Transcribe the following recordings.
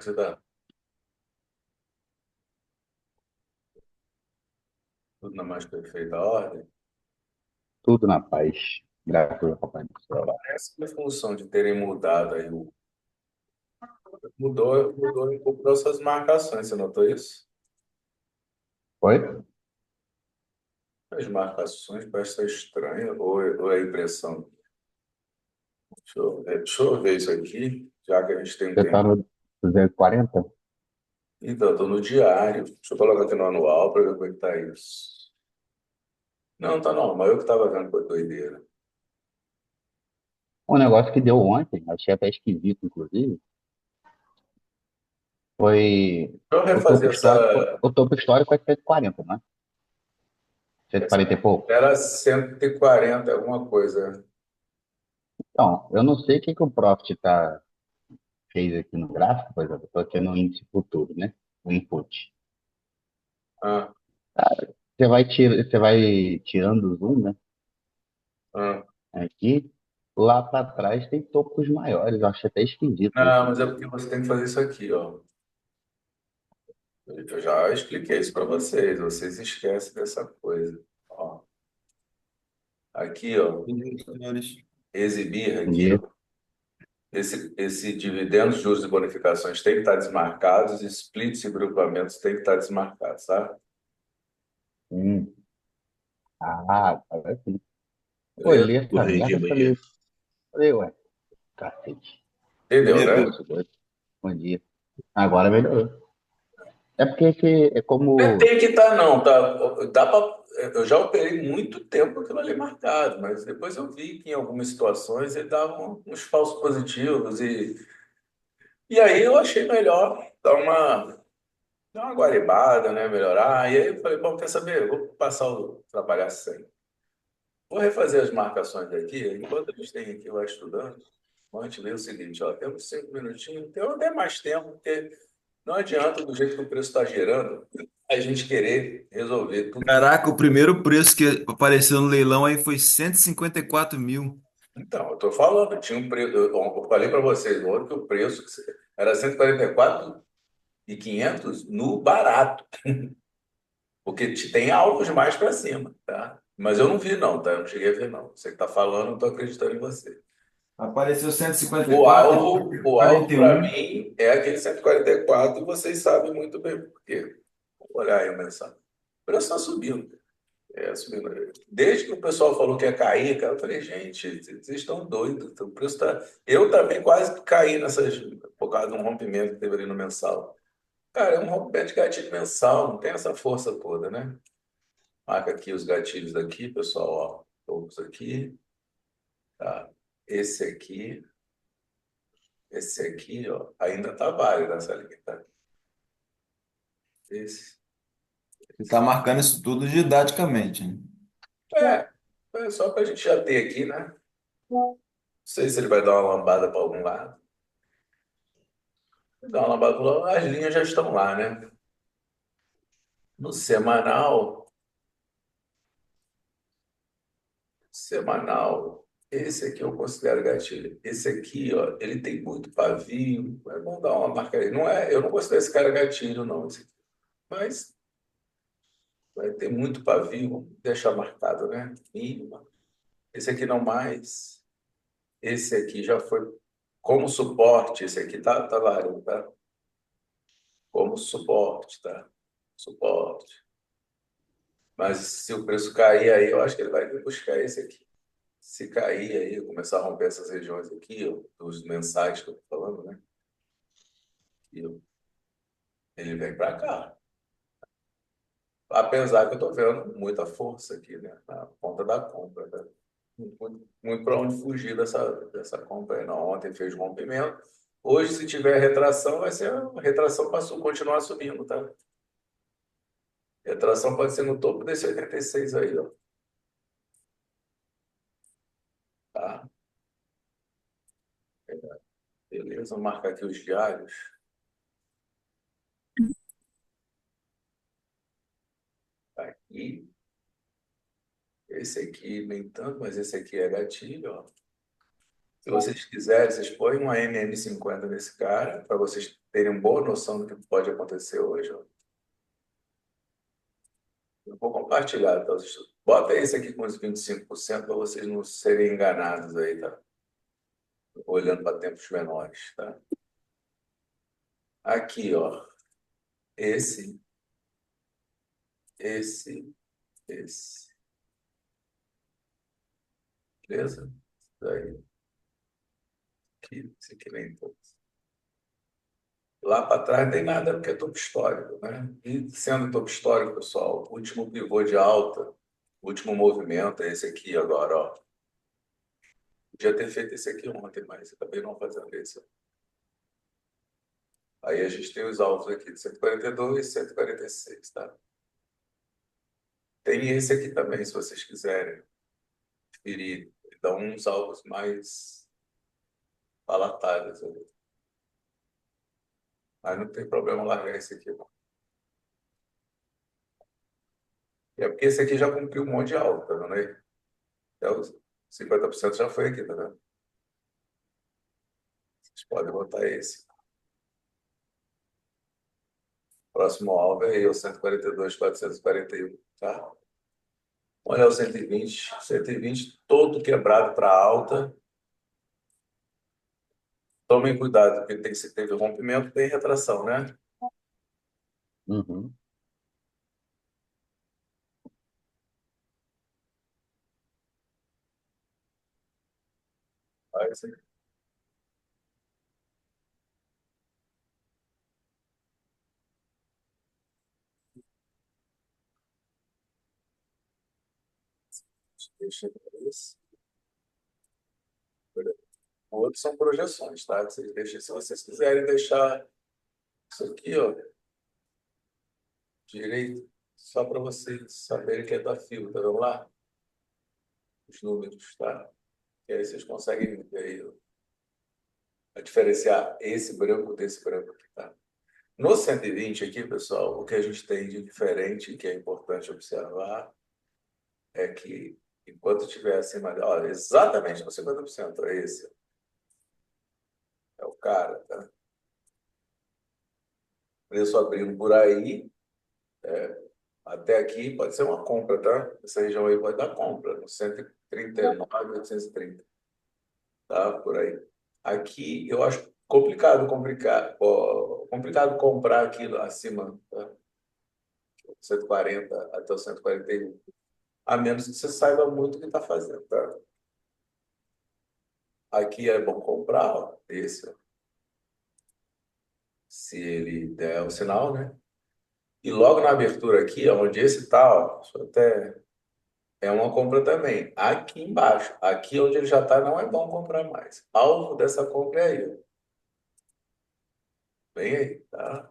que você tá? Tudo na mais perfeita ordem? Tudo na paz. Graças ao Papai do Céu. Parece que a função de terem mudado aí, mudou um pouco das suas marcações, você notou isso? Oi? As marcações parecem estar estranhas, ou é impressão? Deixa eu ver isso aqui, já que a gente tem um Você tá tempo. no 240? Então, estou no diário. Deixa eu colocar aqui no anual para ver como é que tá isso. Não, tá normal. Eu que estava vendo com doideira. Um negócio que deu ontem, achei até esquisito, inclusive, foi Deixa eu o topo refazer histórico. essa. O topo histórico é 140, né? Essa 140 e pouco. era 140 alguma coisa. Então, eu não sei o que que o Profit fez aqui no gráfico, por exemplo, estou aqui no índice futuro, né? O input. Ah, Você vai tirando o zoom, né? ah. Aqui, lá para trás tem topos maiores. Eu achei até esquisito Não, isso. mas é porque você tem que fazer isso aqui, ó. Eu já expliquei isso para vocês esquecem dessa coisa. Ó, aqui, ó, Entendi, senhores. exibir aqui, Entendi? ó, esse dividendos, juros e bonificações tem que estar desmarcados, e splits e grupamentos tem que estar desmarcados, tá? Hum. Ah, agora sim. Beleza? Olhei essa merda Correio e de manhã. falei, ué, cacete. Bom Entendeu, dia, né? Pedro. Negócio doido. Bom dia. Agora melhorou. É porque é Não é como. tem que estar, não, tá? Dá pra, eu já operei muito tempo aquilo ali marcado, mas depois eu vi que em algumas situações ele dava uns falsos positivos e aí eu achei melhor dar uma guaribada, né? Melhorar. E aí eu falei, bom, quer saber? Eu vou passar o trabalhar sem. Vou refazer as marcações aqui, enquanto a gente tem aqui vai estudando. Vamos ler o seguinte, ó, temos 5 minutinhos, tem até mais tempo, porque não adianta, do jeito que o preço está gerando, a gente querer resolver tudo de. Caraca, o primeiro preço que apareceu no leilão aí foi 154 mil. Então, eu estou falando, tinha um preço, eu falei para vocês ontem que o preço era 144.500 no barato, porque tem alvos mais para cima, tá? Mas eu não vi, não, tá? Eu não cheguei a ver, não. Você que está falando, eu estou acreditando em você. Apareceu O 154 e alvo, o alvo para 41. mim é aquele 144 e vocês sabem muito bem por quê. Vamos olhar aí o mensagem. O preço está subindo. É, subindo. Desde que o pessoal falou que ia cair, cara, eu falei, gente, vocês estão doidos. O preço tá. Eu também quase caí nessas, por causa de um rompimento que teve ali no mensal. Cara, é um rompimento de gatilho mensal, não tem essa força toda, né? Marca aqui os gatilhos daqui, pessoal, ó. Todos aqui, tá? Esse aqui. Esse aqui, ó, ainda tá válido essa linha, tá? Esse, Você está esse. marcando isso tudo didaticamente, né? É, é só pra gente já ter aqui, né? Não sei se ele vai dar uma lambada para algum lado. Dar uma lambada para lado, as linhas já estão lá, né? No semanal, esse aqui eu considero gatilho. Esse aqui, ó, ele tem muito pavio. É bom dar uma marca aí. Não é, eu não considero esse cara gatilho, não. Esse aqui. Mas vai ter muito pavio, vamos deixar marcado, né? Mínima. Esse aqui não mais. Esse aqui já foi como suporte. Esse aqui tá válido, tá? Como suporte, tá? Suporte. Mas se o preço cair aí, eu acho que ele vai vir buscar esse aqui. Se cair aí, começar a romper essas regiões aqui, ó, dos mensais que eu tô falando, né? E ele vem para cá. Apesar que eu estou vendo muita força aqui, né? Na ponta da compra, né? Muito para onde fugir dessa compra aí, não. Ontem fez rompimento. Hoje, se tiver retração, vai ser a retração para continuar subindo, tá? Retração pode ser no topo desse 86 aí, ó. Tá? Beleza, vou marcar aqui os diários. Tá aqui. Esse aqui, nem tanto, mas esse aqui é gatilho, ó. Se vocês quiserem, vocês põem uma MM50 nesse cara, para vocês terem boa noção do que pode acontecer hoje. Ó. Eu vou compartilhar, tá, os estudos. Bota esse aqui com os 25% para vocês não serem enganados aí, tá? Olhando para tempos menores, tá? Aqui, ó. Esse, esse, esse. Beleza? Isso daí. Aqui, esse aqui nem todos. Lá para trás não tem nada porque é topo histórico, né? E sendo topo histórico, pessoal, o último pivô de alta, o último movimento é esse aqui agora, ó. Podia ter feito esse aqui ontem, mas acabei não fazendo esse. Aí a gente tem os alvos aqui de 142 e 146, tá? Tem esse aqui também, se vocês quiserem preferir. Dá uns alvos mais palatáveis ali. Mas não tem problema largar esse aqui, não. É porque esse aqui já cumpriu um monte de alta, tá vendo aí? Até os 50% já foi aqui, tá vendo? Vocês podem botar esse. Próximo alvo é aí, o 142.441, tá? Olha o 120 todo quebrado para alta. Tomem cuidado, porque tem, se teve rompimento, tem retração, né? Uhum. Aí você deixa isso. Outros são projeções, tá? Vocês deixam, se vocês quiserem deixar isso aqui, ó, direito, só para vocês saberem que é da fila, tá vendo lá? Os números, tá? E aí vocês conseguem ver aí, ó, a diferenciar esse branco desse branco aqui, tá? No 120 aqui, pessoal, o que a gente tem de diferente, que é importante observar, é que enquanto estiver acima, olha, exatamente no 50%, é esse, é o cara, tá? Preço abrindo por aí, até aqui pode ser uma compra, tá? Essa região aí pode dar compra, no 139, 830, tá? Por aí. Aqui eu acho complicado comprar aquilo acima, tá? 140 até o 141, a menos que você saiba muito o que está fazendo, tá? Aqui é bom comprar, ó, esse, ó, se ele der o sinal, né? E logo na abertura aqui, ó, onde esse tá, ó, deixa eu até é uma compra também. Aqui embaixo, aqui onde ele já está, não é bom comprar mais. Alvo dessa compra é aí, ó. Bem aí, tá?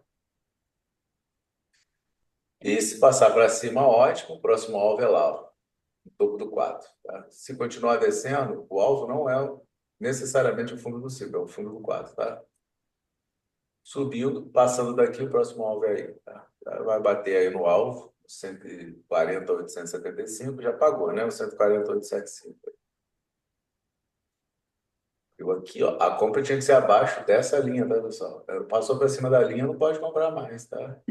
E se passar para cima, ótimo. O próximo alvo é lá, ó, no topo do 4. Tá? Se continuar descendo, o alvo não é necessariamente o fundo do ciclo, é o fundo do 4, tá? Subindo, passando daqui, o próximo alvo é aí, tá? Vai bater aí no alvo, 140.875, já pagou, né? O 140.875. Eu aqui, ó, a compra tinha que ser abaixo dessa linha, tá, pessoal? Passou para cima da linha, não pode comprar mais, tá?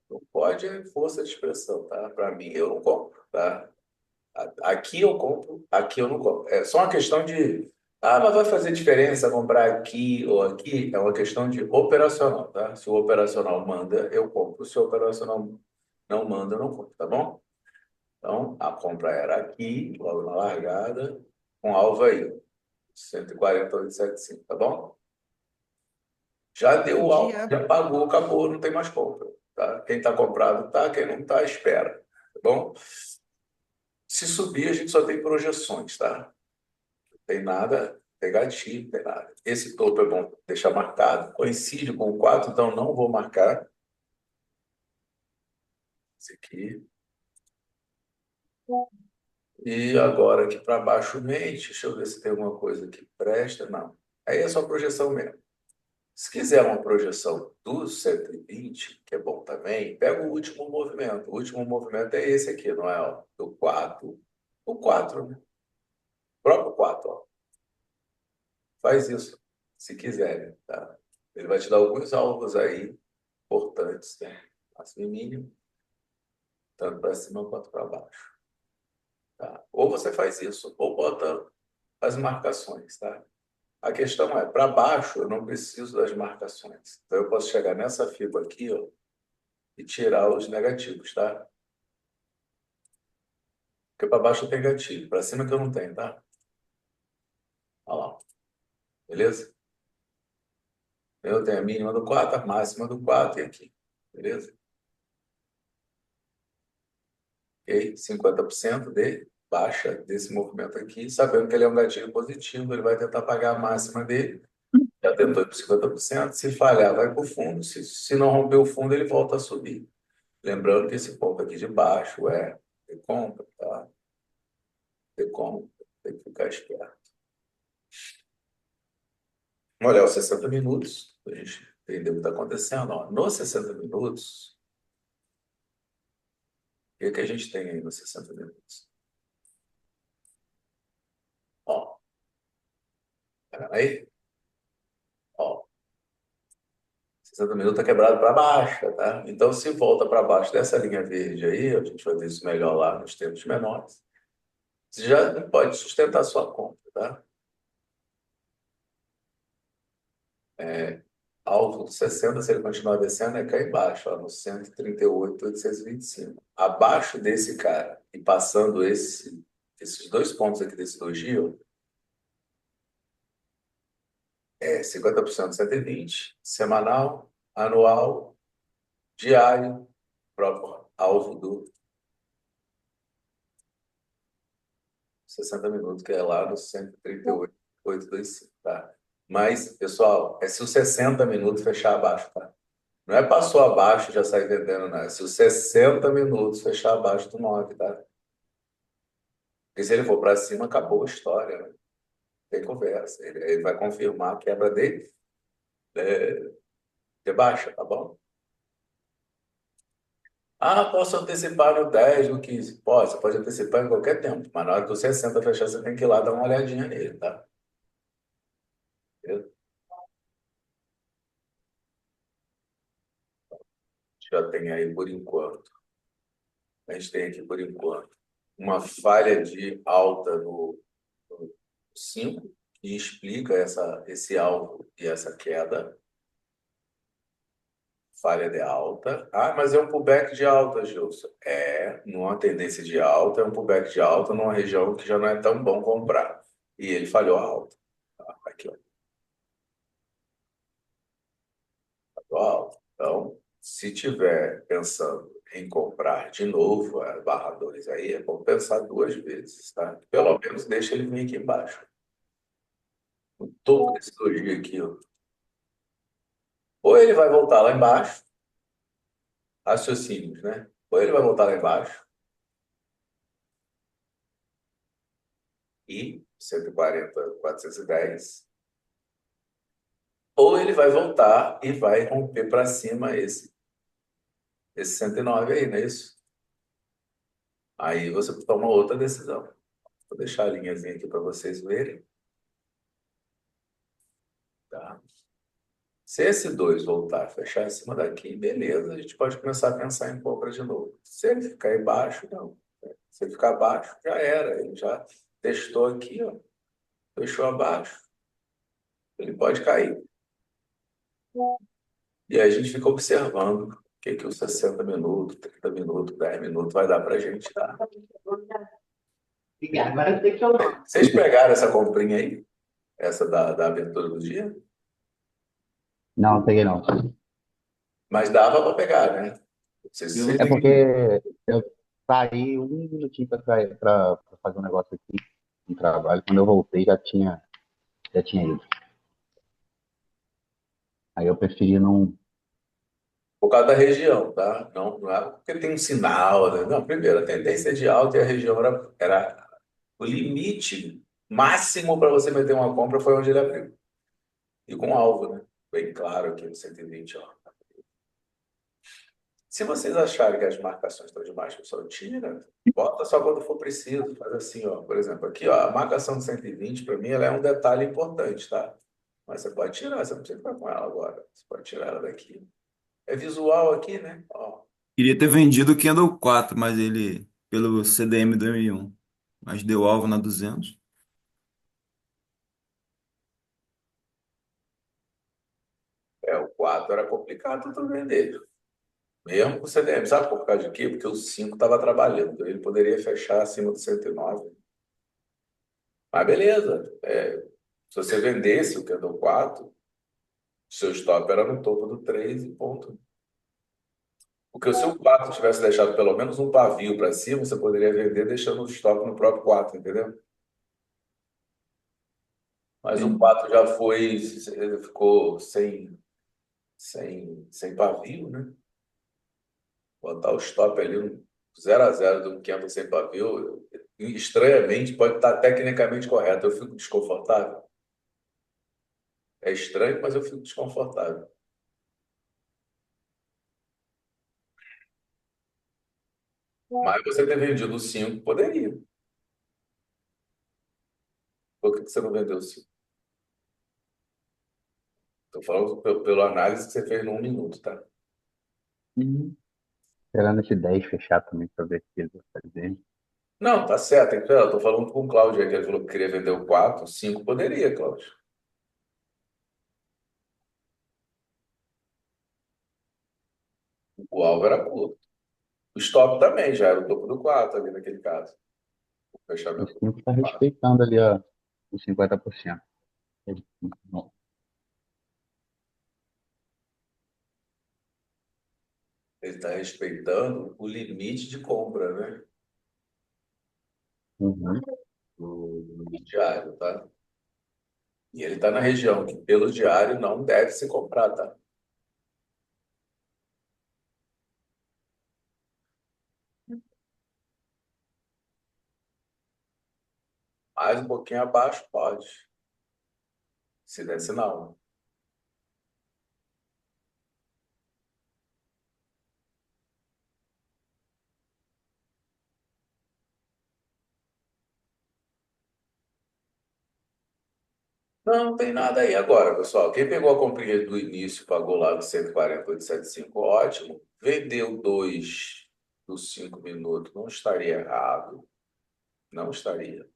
Não pode é força de expressão, tá? Para mim, eu não compro, tá? Aqui eu compro, aqui eu não compro. É só uma questão de, mas vai fazer diferença comprar aqui ou aqui? É uma questão de operacional, tá? Se o operacional manda, eu compro. Se o operacional não manda, eu não compro, tá bom? Então, a compra era aqui, logo na largada, com alvo aí, 140.875, tá bom? Já deu Bom o alvo, dia. já pagou, acabou, não tem mais compra. Tá? Quem está comprado tá, quem não está, espera. Tá bom? Se subir, a gente só tem projeções, tá? Não tem nada, tem gatilho, não tem nada. Esse topo é bom deixar marcado, coincide com o 4, então não vou marcar. Esse aqui. E agora aqui para baixo, mente, deixa eu ver se tem alguma coisa que presta. Não. Aí é só projeção mesmo. Se quiser uma projeção do 120, que é bom também, pega o último movimento. O último movimento é esse aqui, não é? Ó, do 4. O 4, né? próprio 4, ó. Faz isso, se quiser, tá? Ele vai te dar alguns alvos aí importantes, né? Máximo e mínimo, tanto para cima quanto para baixo, tá? Ou você faz isso, ou bota as marcações, tá? A questão é, para baixo, eu não preciso das marcações. Então, eu posso chegar nessa fibra aqui, ó, e tirar os negativos, tá? Porque para baixo eu tenho gatilho, para cima que eu não tenho, tá? Olha lá, beleza? Eu tenho a mínima do 4, a máxima do 4 e aqui, beleza? Ok? 50% de baixa desse movimento aqui, sabendo que ele é um gatilho positivo, ele vai tentar pagar a máxima dele. Já tentou ir para 50%, se falhar, vai para o fundo, se não romper o fundo, ele volta a subir. Lembrando que esse ponto aqui de baixo é de compra, tá? De compra, tem que ficar esperto. Vamos olhar os 60 minutos, para a gente entender o que está acontecendo. Ó, nos 60 minutos, o que, que a gente tem aí nos 60 minutos? Ó, tá vendo aí? Ó, 60 minutos está quebrado para baixo, tá? Então, se volta para baixo dessa linha verde aí, a gente vai ver isso melhor lá nos tempos menores, você já não pode sustentar a sua compra, tá? Alvo de 60, se ele continuar descendo, é cá embaixo, ó, no 138.825. Abaixo desse cara, e passando esses dois pontos aqui desse doji, é 50% 120, semanal, anual, diário, próprio alvo do 60 minutos, que é lá no 138.825, tá? Mas, pessoal, é se os 60 minutos fechar abaixo, tá? Não é passou abaixo e já sai vendendo, não. É se os 60 minutos fechar abaixo do 9, tá? Porque se ele for para cima, acabou a história, né? Tem conversa. Ele vai confirmar a quebra dele de baixa, tá bom? Ah, posso antecipar no 10, no 15? Pode, você pode antecipar em qualquer tempo, mas na hora que o 60 fechar, você tem que ir lá dar uma olhadinha nele, tá? Eu já tem aí por enquanto. A gente tem aqui por enquanto uma falha de alta no 5, que explica esse alvo e essa queda. Falha de alta. Ah, mas é um pullback de alta, Gilson. É, numa tendência de alta, é um pullback de alta numa região que já não é tão bom comprar. E ele falhou a alta. Tá, aqui, ó, falhou a alta. Então, se tiver pensando em comprar de novo a barra 2 aí, é bom pensar duas vezes, tá? Pelo menos deixa ele vir aqui embaixo. O topo desse doji aqui, ó. Ou ele vai voltar lá embaixo, raciocínios, né? Ou ele vai voltar lá embaixo e 140, 410. Ou ele vai voltar e vai romper para cima esse 109 aí, não é isso? Aí você toma outra decisão. Vou deixar a linhazinha aqui para vocês verem, tá? Se esse 2 voltar a fechar em cima daqui, beleza, a gente pode começar a pensar em compra de novo. Se ele ficar embaixo, não. Se ele ficar abaixo, já era. Ele já testou aqui, ó, fechou abaixo. Ele pode cair. E aí a gente fica observando o que que os 60 minutos, 30 minutos, 10 minutos vai dar para a gente dar. Agora tem que eu. Vocês pegaram essa comprinha aí? Essa da abertura do dia? Não, peguei não. Mas dava para pegar, né? Vocês, Eu não vocês... É porque peguei. eu saí um minutinho para fazer um negócio aqui no trabalho. Quando eu voltei, já tinha ido. Aí eu preferi não. Por causa da região, tá? Não, não é porque tem um sinal, né? Não, primeiro, a tendência de alta e a região era o limite máximo para você meter uma compra foi onde ele abriu. E com alvo, né? Bem claro aqui no 120, ó. Se vocês acharem que as marcações estão demais, pessoal, tira. Bota só quando for preciso. Faz assim, ó. Por exemplo, aqui, ó, a marcação de 120 para mim, ela é um detalhe importante, tá? Mas você pode tirar, você não precisa ficar com ela agora. Você pode tirar ela daqui. É visual aqui, né? Ó, Queria ter vendido o Kindle 4, mas ele, pelo CDM do M1, mas deu alvo na 200. o 4 era complicado tu vender. Mesmo com o CDM. Sabe por causa de quê? Porque o 5 estava trabalhando. Ele poderia fechar acima do 109. Mas beleza. Se você vendesse o Kindle 4, seu stop era no topo do 3 e ponto. Porque se o 4 tivesse deixado pelo menos um pavio para cima, você poderia vender deixando o stop no próprio 4, entendeu? Mas o Entendi. 4 já foi, ele ficou sem pavio, né? Botar o stop ali no 0 a 0 do 500 sem pavio, estranhamente pode estar tecnicamente correto. Eu fico desconfortável. É estranho, mas eu fico desconfortável. Mas você ter vendido o 5 poderia. Por que você não vendeu o 5? Estou falando pelo análise que você fez no 1 minuto, tá? Uhum. Esperando esse 10 fechar também para ver o que ele vai fazer. Não, tá certo, tem que esperar. Eu tô falando com o Cláudio aí, que ele falou que queria vender o 4, 5 poderia, Cláudio. O alvo era curto. O stop também já era o topo do 4 ali naquele caso. O O fechamento 5 está do 4. respeitando ali ó, os 50%. Ele- não. Ele está respeitando o limite de compra, né? Uhum. Do diário, tá? E ele está na região que pelo diário não deve se comprar, tá? Mais um pouquinho abaixo, pode. Se der sinal. Não, não tem nada aí agora, pessoal. Quem pegou a comprinha do início, pagou lá no 148,75, ótimo. Vendeu dois dos 5 minutos, não estaria errado. Não estaria.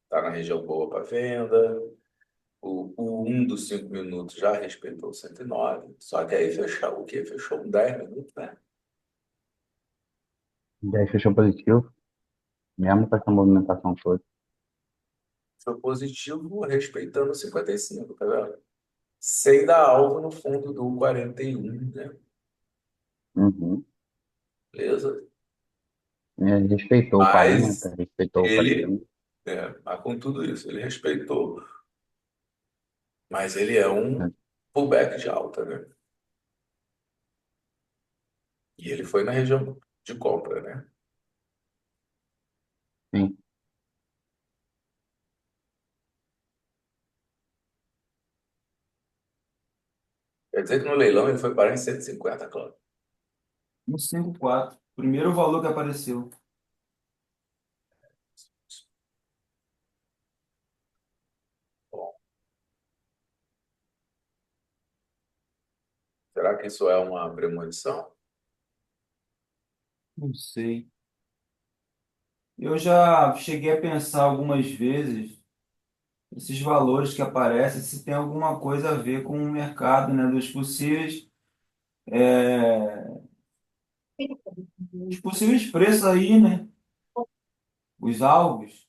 Está na região boa para venda. O um dos 5 minutos já respeitou o 109. Só que aí fechou o quê? Fechou um 10 minutos, né? 10 fechou positivo, mesmo com essa movimentação toda. Foi positivo respeitando o 55, tá vendo? Sem dar alvo no fundo do 41, né? Uhum. Beleza? Ele respeitou o 40, Mas respeitou o ele, 41. mas com tudo isso, ele respeitou, mas ele é um Né? pullback de alta, né? E ele foi na região de compra, né? Sim. Quer dizer que no leilão ele foi parar em 150, claro. 154. Primeiro valor que apareceu. Bom, será que isso é uma premonição? Não sei. Eu já cheguei a pensar algumas vezes esses valores que aparecem, se tem alguma coisa a ver com o mercado, né? Dos possíveis preços aí, né? Os alvos.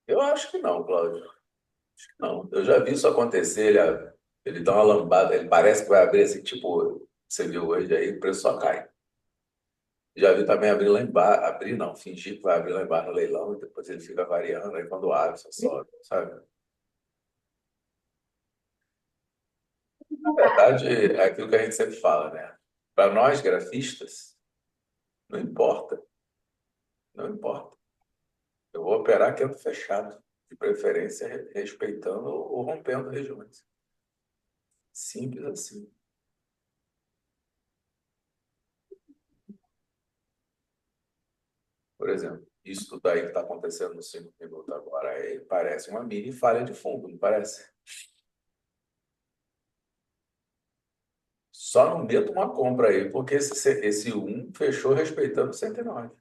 Eu acho que não, Cláudio. Não, eu já vi isso acontecer. Ele dá uma lambada, ele parece que vai abrir assim, tipo, você viu hoje aí, o preço só cai. Já vi também abrir lá embaixo, abrir não, fingir que vai abrir lá embaixo no leilão e depois ele fica variando, aí quando abre, só sobe, sabe? Na verdade, é aquilo que a gente sempre fala, né? Para nós grafistas, não importa, não importa. Eu vou operar quieto fechado, de preferência respeitando ou rompendo regiões. Simples assim. Por exemplo, isso tudo aí que está acontecendo nos 5 minutos agora, aí parece uma mini falha de fundo, não parece? Só não meto uma compra aí, porque esse um fechou respeitando o 109.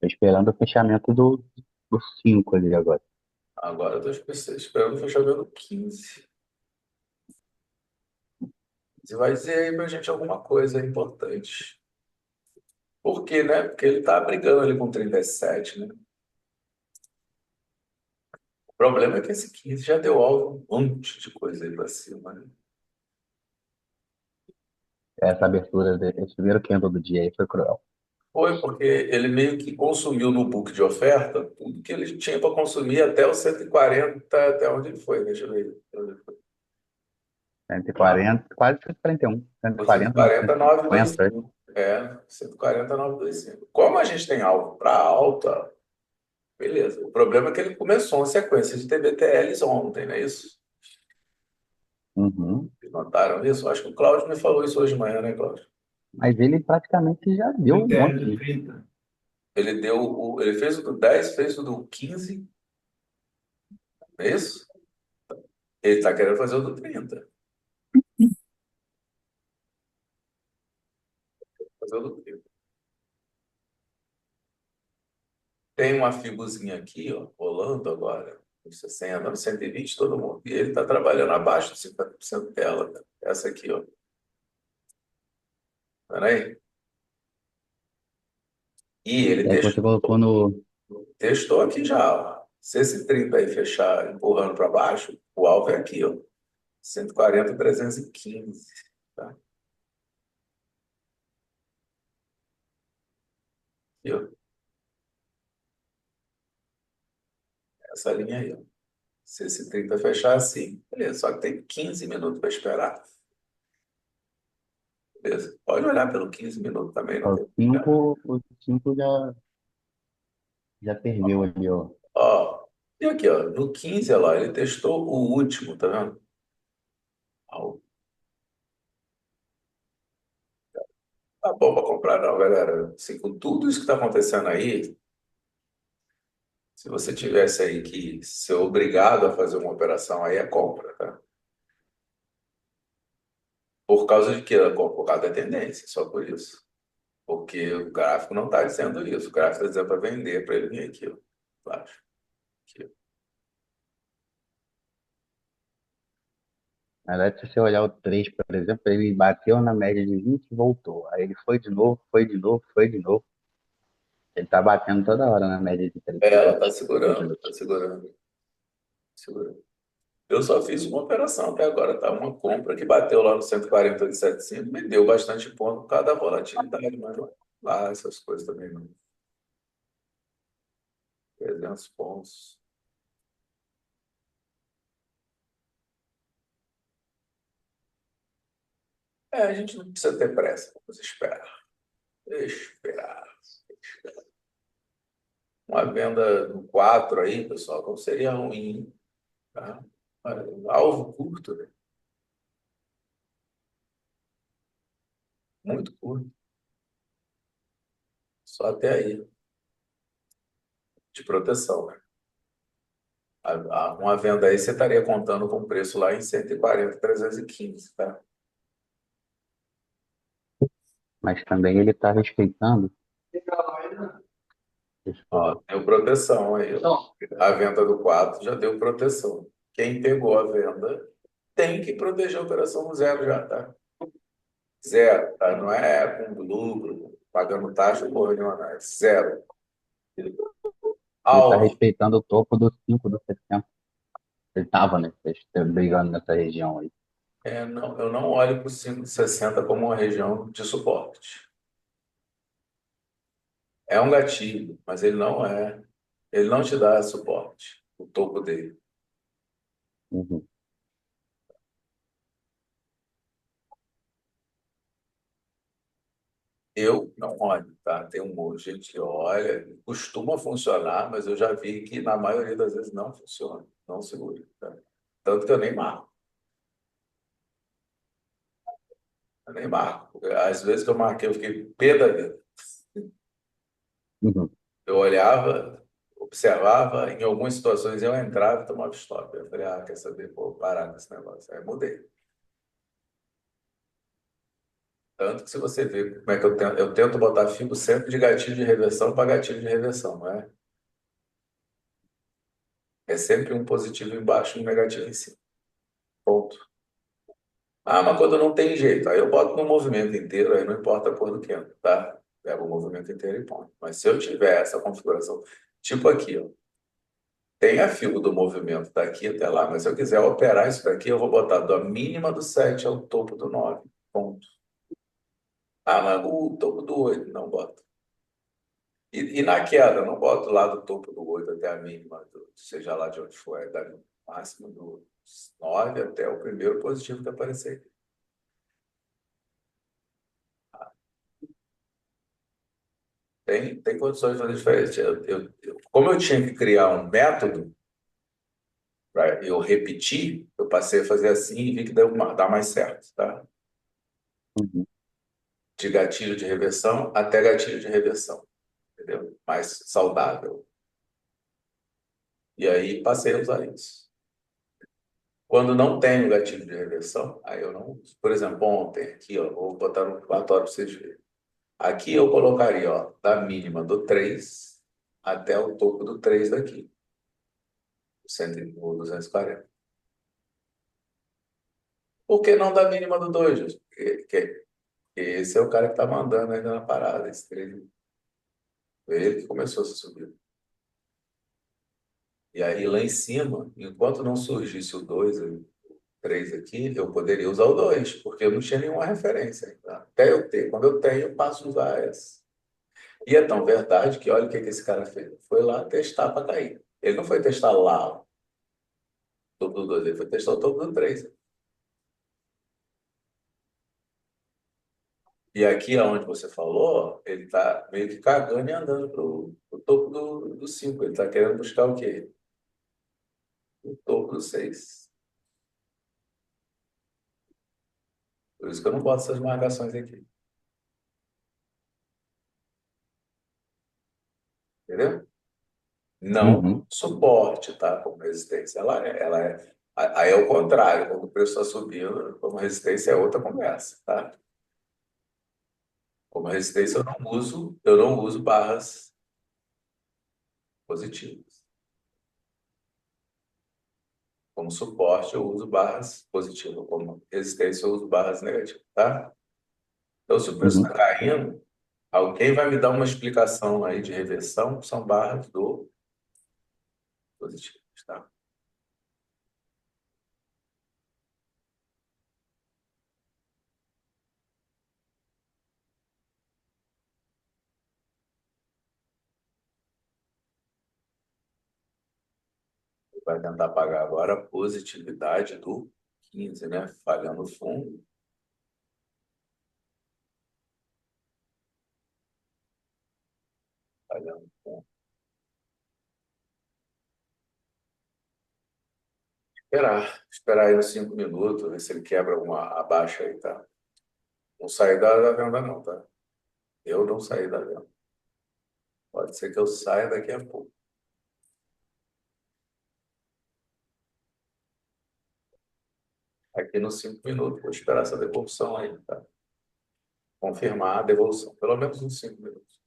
Tô esperando o fechamento do 5 ali agora. Agora eu estou esperando o fechamento do 15. Você vai dizer aí pra gente alguma coisa importante. Por quê, né? Porque ele tá brigando ali com 37, né? O problema é que esse 15 já deu alvo um monte de coisa aí pra cima, né? Essa abertura, esse primeiro candle do dia aí foi cruel. Foi porque ele meio que consumiu no book de oferta tudo que ele tinha para consumir até o 140, até onde ele foi, deixa eu ver. 140, quase 141. O 140, 150. 149,25. É, 140,925. Como a gente tem alvo para alta, beleza. O problema é que ele começou uma sequência de TBTLs ontem, não é isso? Uhum. Vocês notaram isso? Acho que o Cláudio me falou isso hoje de manhã, né, Cláudio? Mas ele praticamente já deu um Critério monte, do né? 30. Ele fez o do 10, fez o do 15, não é isso? Ele está querendo fazer o do 30. Fazer o do 30. Tem uma figuzinha aqui, ó, rolando agora, nos 60, nos 120, todo mundo. E ele está trabalhando abaixo de 50% dela, cara. Essa aqui, ó. Peraí. E ele E aí você colocou testou aqui já, ó. Se esse 30 aí fechar empurrando para baixo, o alvo é aqui, ó. 140, 315. Tá? Aqui, ó. Essa linha aí, ó. Se esse 30 fechar assim, beleza. Só que tem 15 minutos para esperar. Beleza. Pode olhar pelo 15 minutos também, não o tem problema. 5, o 5 já ferveu ali, ó. Ó, e aqui, ó, no 15, olha lá, ele testou o último, tá vendo? Ó, tá bom para comprar, não, galera. Assim, com tudo isso que está acontecendo aí, se você tivesse aí que ser obrigado a fazer uma operação, aí é compra, tá? Por causa de quê? Por causa da tendência, só por isso. Porque o gráfico não está dizendo isso. O gráfico está dizendo para vender, para ele vir aqui, ó. Baixo. Aqui, ó. Na verdade, se você olhar o 3, por exemplo, ele bateu na média de 20 e voltou. Aí ele foi de novo, foi de novo, foi de novo. Ele tá batendo toda hora na média de 3 É, ela minutos. está 2 segurando, está minutos. segurando, segurando. Eu só fiz uma operação até agora, tá? Uma compra que bateu lá no 140,875, me deu bastante ponto por causa da volatilidade, mas não é lá essas coisas também não. 300 pontos. É, a gente não precisa ter pressa, vamos esperar. Esperar. Uma venda no 4 aí, pessoal, não seria ruim, tá? Alvo curto, né? Muito curto, só até aí, de proteção, né? Uma venda aí você estaria contando com preço lá em 140, 315, tá? Mas também ele tá respeitando. Deixa eu Ó, ver. deu proteção aí, ó. A venda do 4 já deu proteção. Quem pegou a venda tem que proteger a operação no zero já, tá? Zero, tá? Não é com lucro, pagando taxa, porra nenhuma, não. É zero. Ele tá Alvo. respeitando o topo do 5 do 60. Ele tava, né? Brigando nessa região aí. É, não, eu não olho para o 5,60 como uma região de suporte. É um gatilho, mas ele não é. Ele não te dá suporte, o topo dele. Uhum. Eu não olho, tá? Tem um monte de gente que olha, costuma funcionar, mas eu já vi que na maioria das vezes não funciona, não segura, tá? Tanto que eu nem marco. Eu nem marco. Porque às vezes que eu marquei, eu fiquei pé da vida. Uhum. Eu olhava, observava, em algumas situações eu entrava e tomava stop. Eu falei, quer saber? Vou parar com esse negócio. Aí mudei. Tanto que se você ver como é que eu tento botar fio sempre de gatilho de reversão para gatilho de reversão, não é? É sempre um positivo embaixo e um negativo em cima. Ponto. Mas quando não tem jeito, aí eu boto no movimento inteiro, aí não importa a cor do quento, tá? Pego o movimento inteiro e ponto. Mas se eu tiver essa configuração, tipo aqui, ó, tem a fio do movimento daqui até lá, mas se eu quiser operar isso daqui, eu vou botar da mínima do 7 ao topo do 9. Ponto. Mas o topo do 8 não bota. E na queda, não boto lá do topo do 8 até a mínima, seja lá de onde for, é da máxima do 9 até o primeiro positivo que aparecer. Tem condições de fazer diferente. Como eu tinha que criar um método para eu repetir, eu passei a fazer assim e vi que dá mais certo, tá? Uhum. De gatilho de reversão até gatilho de reversão, entendeu? Mais saudável. E aí passei a usar isso. Quando não tenho gatilho de reversão, aí eu não uso. Por exemplo, ontem, aqui, ó, vou botar no relatório para vocês verem. Aqui eu colocaria, ó, da mínima do 3 até o topo do 3 daqui, o 240. Por que não da mínima do 2, Jesus? Porque esse é o cara que está mandando ainda na parada, esse 3. Foi ele que começou a subir. E aí lá em cima, enquanto não surgisse o 2, o 3 aqui, eu poderia usar o 2, porque eu não tinha nenhuma referência ainda. Até eu ter. Quando eu tenho, eu passo a usar essa. E é tão verdade que olha o que esse cara fez. Foi lá testar para cair. Ele não foi testar lá o topo do 2, ele foi testar o topo do 3. E aqui, onde você falou, ele está meio que cagando e andando para o topo do 5. Ele está querendo buscar o quê? O topo do 6. Por isso que eu não boto essas marcações aqui. Entendeu? Não Uhum. suporte, tá? Como resistência. Aí é o contrário. Quando o preço está subindo, como resistência é outra conversa, tá? Como resistência eu não uso barras positivas. Como suporte, eu uso barras positivas. Como resistência, eu uso barras negativas, tá? Então, se o preço Uhum. está caindo, alguém vai me dar uma explicação aí de reversão, que são barras do positivo, tá? Vai tentar pagar agora a positividade do 15, né? Falhando fundo, falhando fundo. Esperar aí uns 5 minutos, ver se ele quebra uma abaixa aí, tá? Não sair da venda não, tá? Eu não saí da venda. Pode ser que eu saia daqui a pouco. Aqui nos 5 minutos, vou esperar essa devolução aí, tá? Confirmar a devolução, pelo menos uns 5 minutos.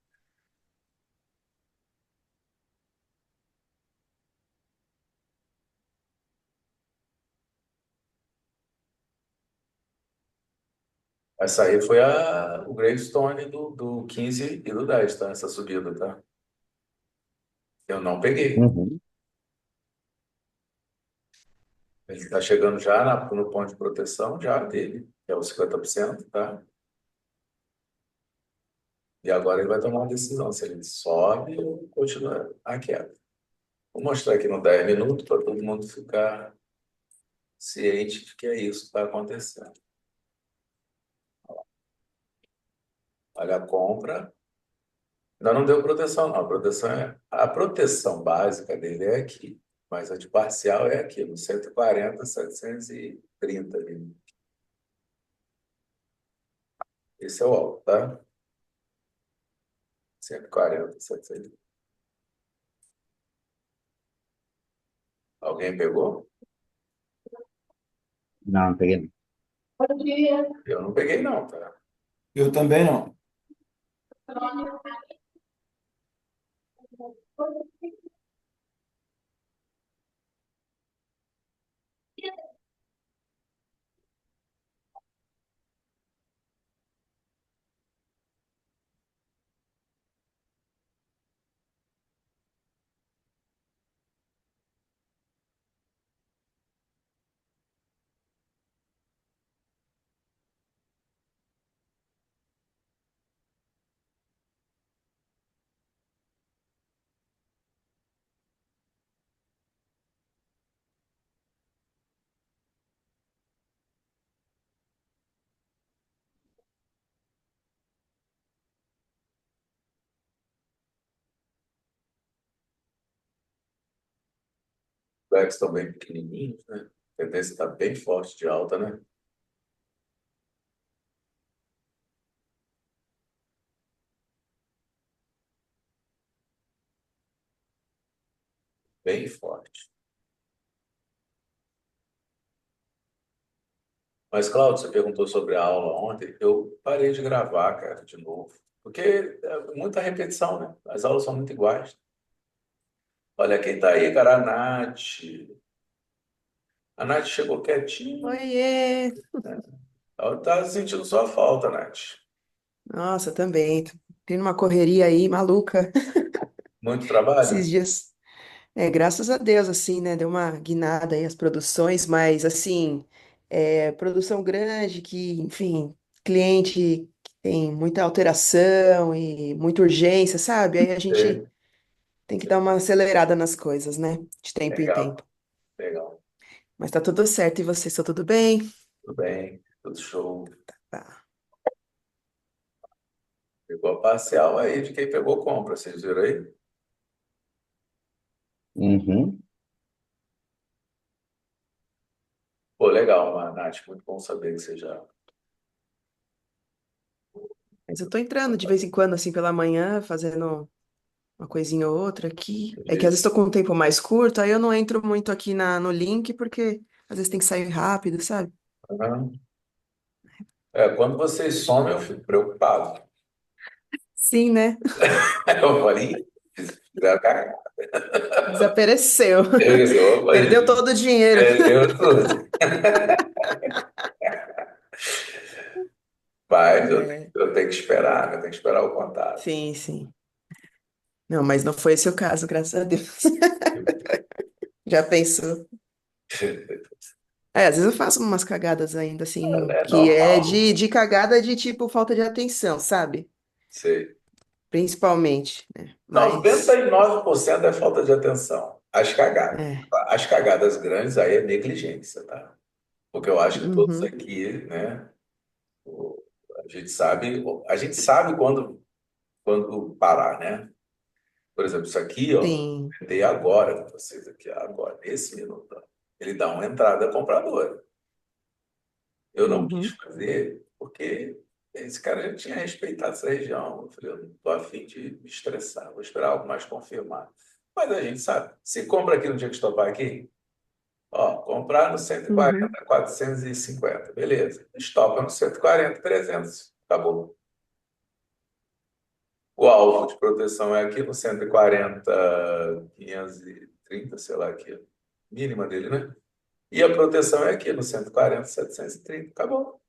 Essa aí foi o gravestone do 15 e do 10, tá? Essa subida, tá? Eu não peguei. Uhum. Ele está chegando já no ponto de proteção já dele, que é o 50%, tá? E agora ele vai tomar uma decisão, se ele sobe ou continua a queda. Vou mostrar aqui no 10 minutos para todo mundo ficar ciente de que é isso que está acontecendo. Olha a compra. Ainda não deu proteção, não. A proteção básica dele é aqui, mas a de parcial é aqui, no 140, 730 ali. Esse é o alto, tá? 140, 700. Alguém pegou? Não, não peguei. Eu não peguei, não, tá? Eu também não. Os backs estão bem pequenininhos, né? A tendência está bem forte de alta, né? Bem forte. Mas, Claudio, você perguntou sobre a aula ontem. Eu parei de gravar, cara, de novo. Porque é muita repetição, né? As aulas são muito iguais. Olha quem tá aí, cara, a Nath. A Nath chegou quietinha. Oiê! Ela tá sentindo sua falta, Nath. Nossa, também. Tem uma correria aí maluca Muito esses trabalho? dias. É, graças a Deus, assim, né? Deu uma guinada aí as produções, mas assim, produção grande que, enfim, cliente que tem muita alteração e muita urgência, sabe? Aí a gente Sei. tem que dar uma acelerada nas coisas, né? De tempo em Legal, tempo. legal. Mas tá tudo certo. E vocês, está tudo bem? Tudo bem, tudo show. Tá. Pegou a parcial aí de quem pegou compra, vocês viram aí? Uhum. Pô, legal, Nath. Muito bom saber que você já Mas eu tô entrando de vez em quando, assim, pela manhã, fazendo uma coisinha ou outra aqui. É que às vezes disse. estou com um tempo mais curto, aí eu não entro muito aqui no link, porque às vezes tem que sair rápido, sabe? Aham. É, quando vocês somem, eu fico preocupado. Sim, né? Eu falei, fizeram cagada. Desapareceu. Eu disse, opa, Perdeu todo o dinheiro. perdeu tudo. Mas É, eu tenho que esperar, né? Eu tenho que esperar o contato. sim, sim. Não, mas não foi esse o caso, graças a Deus. Já pensou? Às vezes eu faço umas cagadas ainda, assim, É que é normal. de cagada de tipo falta de atenção, sabe? Sei. Principalmente, né? Noventa Mas, e nove por cento é falta de atenção. As cagadas. é. As cagadas grandes aí é negligência, tá? Porque eu acho que todos Uhum, aqui, né? o- a gente sabe quando parar, né? Por exemplo, isso aqui, ó, sim. eu tentei agora com vocês aqui, agora, nesse minuto, ó. Ele dá uma entrada compradora. Eu não quis Uhum, fazer porque esse cara já tinha respeitado essa região. Eu falei, eu não tô a fim de me estressar, vou esperar algo mais confirmado. Mas a gente sabe, se compra aqui no dia que estopar aqui, ó, comprar no cento e uhum, quarenta 450 beleza. Estopa no 140 300 acabou. O alvo de proteção é aqui no 140 530 sei lá, aqui, mínima dele, né? E a proteção é aqui no 140 730 acabou.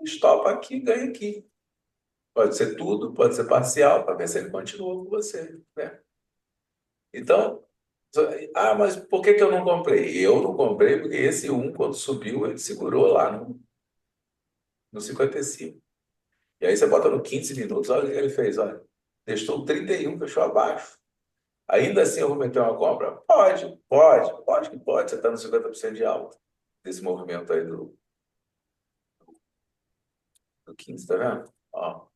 Estopa aqui, ganha aqui. Pode ser tudo, pode ser parcial, para ver se ele continua com você, né? Então, mas por que que eu não comprei? Eu não comprei porque esse um, quando subiu, ele segurou lá no 55. E aí você bota no 15 minutos, olha o que ele fez, olha. Testou 31, fechou abaixo. Ainda assim eu vou meter uma compra? Pode que pode. Você está no 50% de alta desse movimento aí do 15, tá vendo? Ó,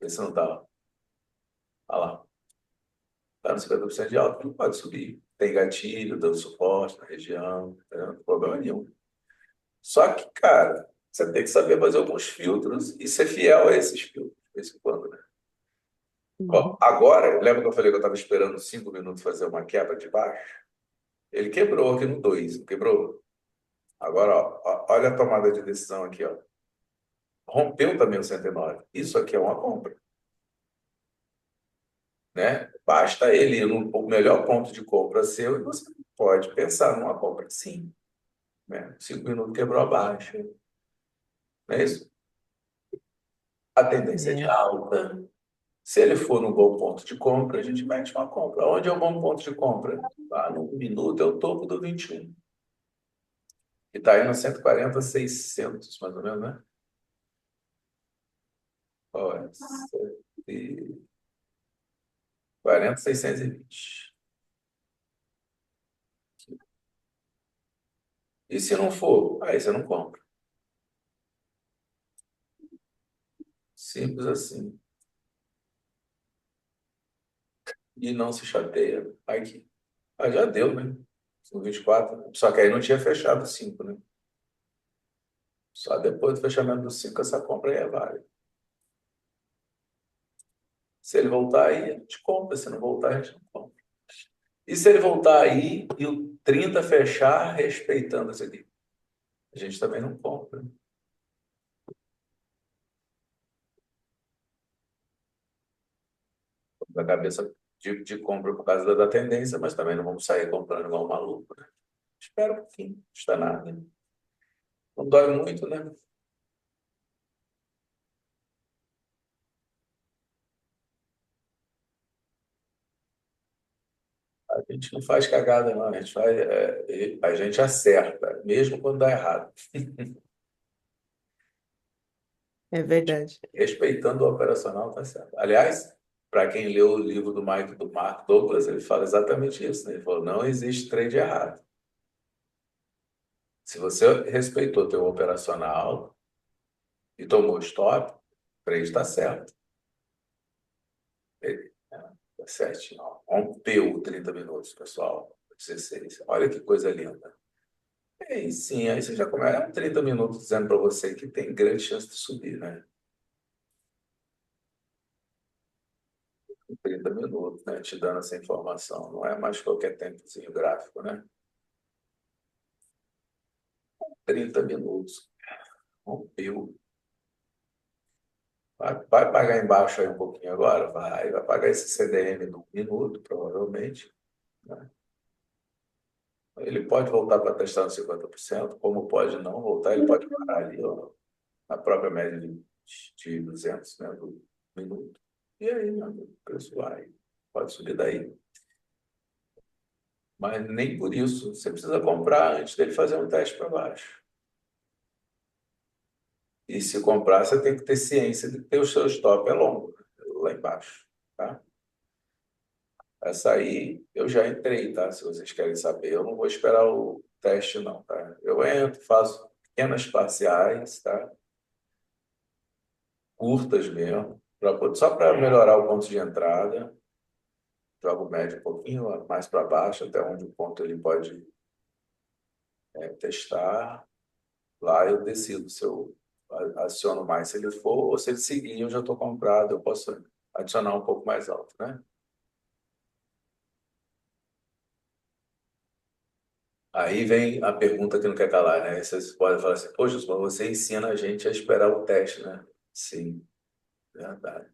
vê se não tá. Olha lá. Está no 50% de alta, não pode subir. Tem gatilho, dando suporte na região, tá vendo? Não tem problema nenhum. Só que, cara, Você tem que saber fazer alguns filtros e ser fiel a esses filtros, de vez em quando, né? Ó, Uhum. agora, lembra que eu falei que eu estava esperando 5 minutos fazer uma quebra de baixo? Ele quebrou aqui no 2, não quebrou? Agora, olha a tomada de decisão aqui, ó. Rompeu também o 109. Isso aqui é uma compra, né? Basta ele ir no melhor ponto de compra seu e você pode pensar numa compra sim, né? 5 minutos quebrou abaixo, não é isso? A tendência é de É, alta. Se ele for no bom ponto de compra, a gente mete uma compra. Onde é o bom ponto de compra? Lá no minuto é o topo do 21. Que está aí no 140, 600, mais ou menos, né? Ó, 140, 620. E se não for, aí você não compra. Simples assim. E não se chateia. Aqui. Ah, já deu, né? No 24. Só que aí não tinha fechado o 5, né? Só depois do fechamento do 5 essa compra aí é válida. Se ele voltar aí, a gente compra. Se não voltar, a gente não compra. E se ele voltar aí e o 30 fechar respeitando isso aqui? A gente também não compra. Da cabeça de compra por causa da tendência, mas também não vamos sair comprando igual um maluco, né? Espera um pouquinho, não custa nada. Não dói muito, né? A gente não faz cagada, não. A gente acerta, mesmo quando dá errado. é verdade. Respeitando o operacional, tá certo. Aliás, para quem leu o livro do Mark Douglas, ele fala exatamente isso, né? Ele falou, não existe trade errado. Se você respeitou teu operacional e tomou stop, o trade está certo. Ele, tá certinho. Ó. Rompeu 30 minutos, pessoal. 16. Olha que coisa linda. E aí, sim, aí você já começa. É um 30 minutos dizendo para você que tem grande chance de subir, né? 30 minutos, né? Te dando essa informação. Não é mais qualquer tempozinho gráfico, né? 30 minutos. Rompeu. Vai pagar embaixo aí um pouquinho agora? Vai pagar esse CDM de 1 minuto, provavelmente. Né? Ele pode voltar para testar nos 50%, como pode não voltar, ele pode parar ali, ó, na própria média de 200, né, do minuto. E aí, meu amigo, o preço vai, pode subir daí. Mas nem por isso você precisa comprar antes dele fazer um teste para baixo. E se comprar, você tem que ter ciência de que o seu stop é longo, lá embaixo, tá? Essa aí eu já entrei, tá? Se vocês querem saber, eu não vou esperar o teste, não, tá? Eu entro, faço pequenas parciais, tá? Curtas mesmo, só para melhorar o ponto de entrada. Jogo o médio um pouquinho mais para baixo, até onde o ponto ele pode testar. Lá eu decido se eu aciono mais se ele for, ou se ele seguir, eu já estou comprado, eu posso adicionar um pouco mais alto, né? Aí vem a pergunta que não quer calar, né? Vocês podem falar assim, poxa, mas você ensina a gente a esperar o teste, né? Sim, verdade.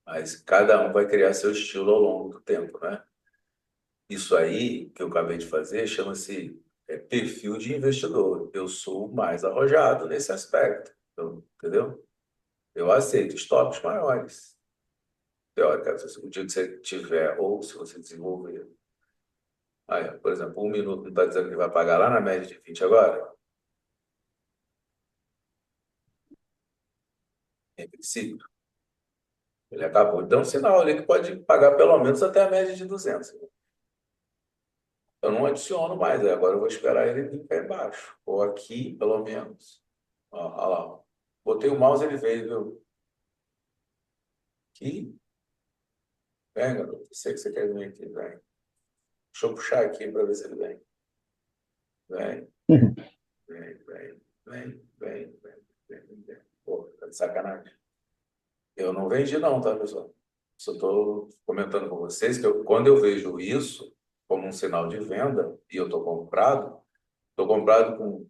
Mas cada um vai criar seu estilo ao longo do tempo, né? Isso aí que eu acabei de fazer chama-se perfil de investidor. Eu sou o mais arrojado nesse aspecto, entendeu? Eu aceito estoques maiores. Teóricamente, o dia que você tiver, ou se você desenvolver. Aí, por exemplo, 1 minuto não está dizendo que vai pagar lá na média de 20 agora? Em princípio, ele acabou de dar um sinal ali que pode pagar pelo menos até a média de 200. Eu não adiciono mais, agora eu vou esperar ele vir cá embaixo. Ou aqui, pelo menos. Ó, olha lá. Ó. Botei o mouse, ele veio, viu? Aqui. Vem, garoto. Eu sei que você quer vir aqui, vem. Deixa eu puxar aqui para ver se ele vem. Vem, vem, vem, vem, vem, vem. Pô, tá de sacanagem. Eu não vendi não, tá, pessoal? Só estou comentando com vocês que quando eu vejo isso como um sinal de venda e eu estou comprado com,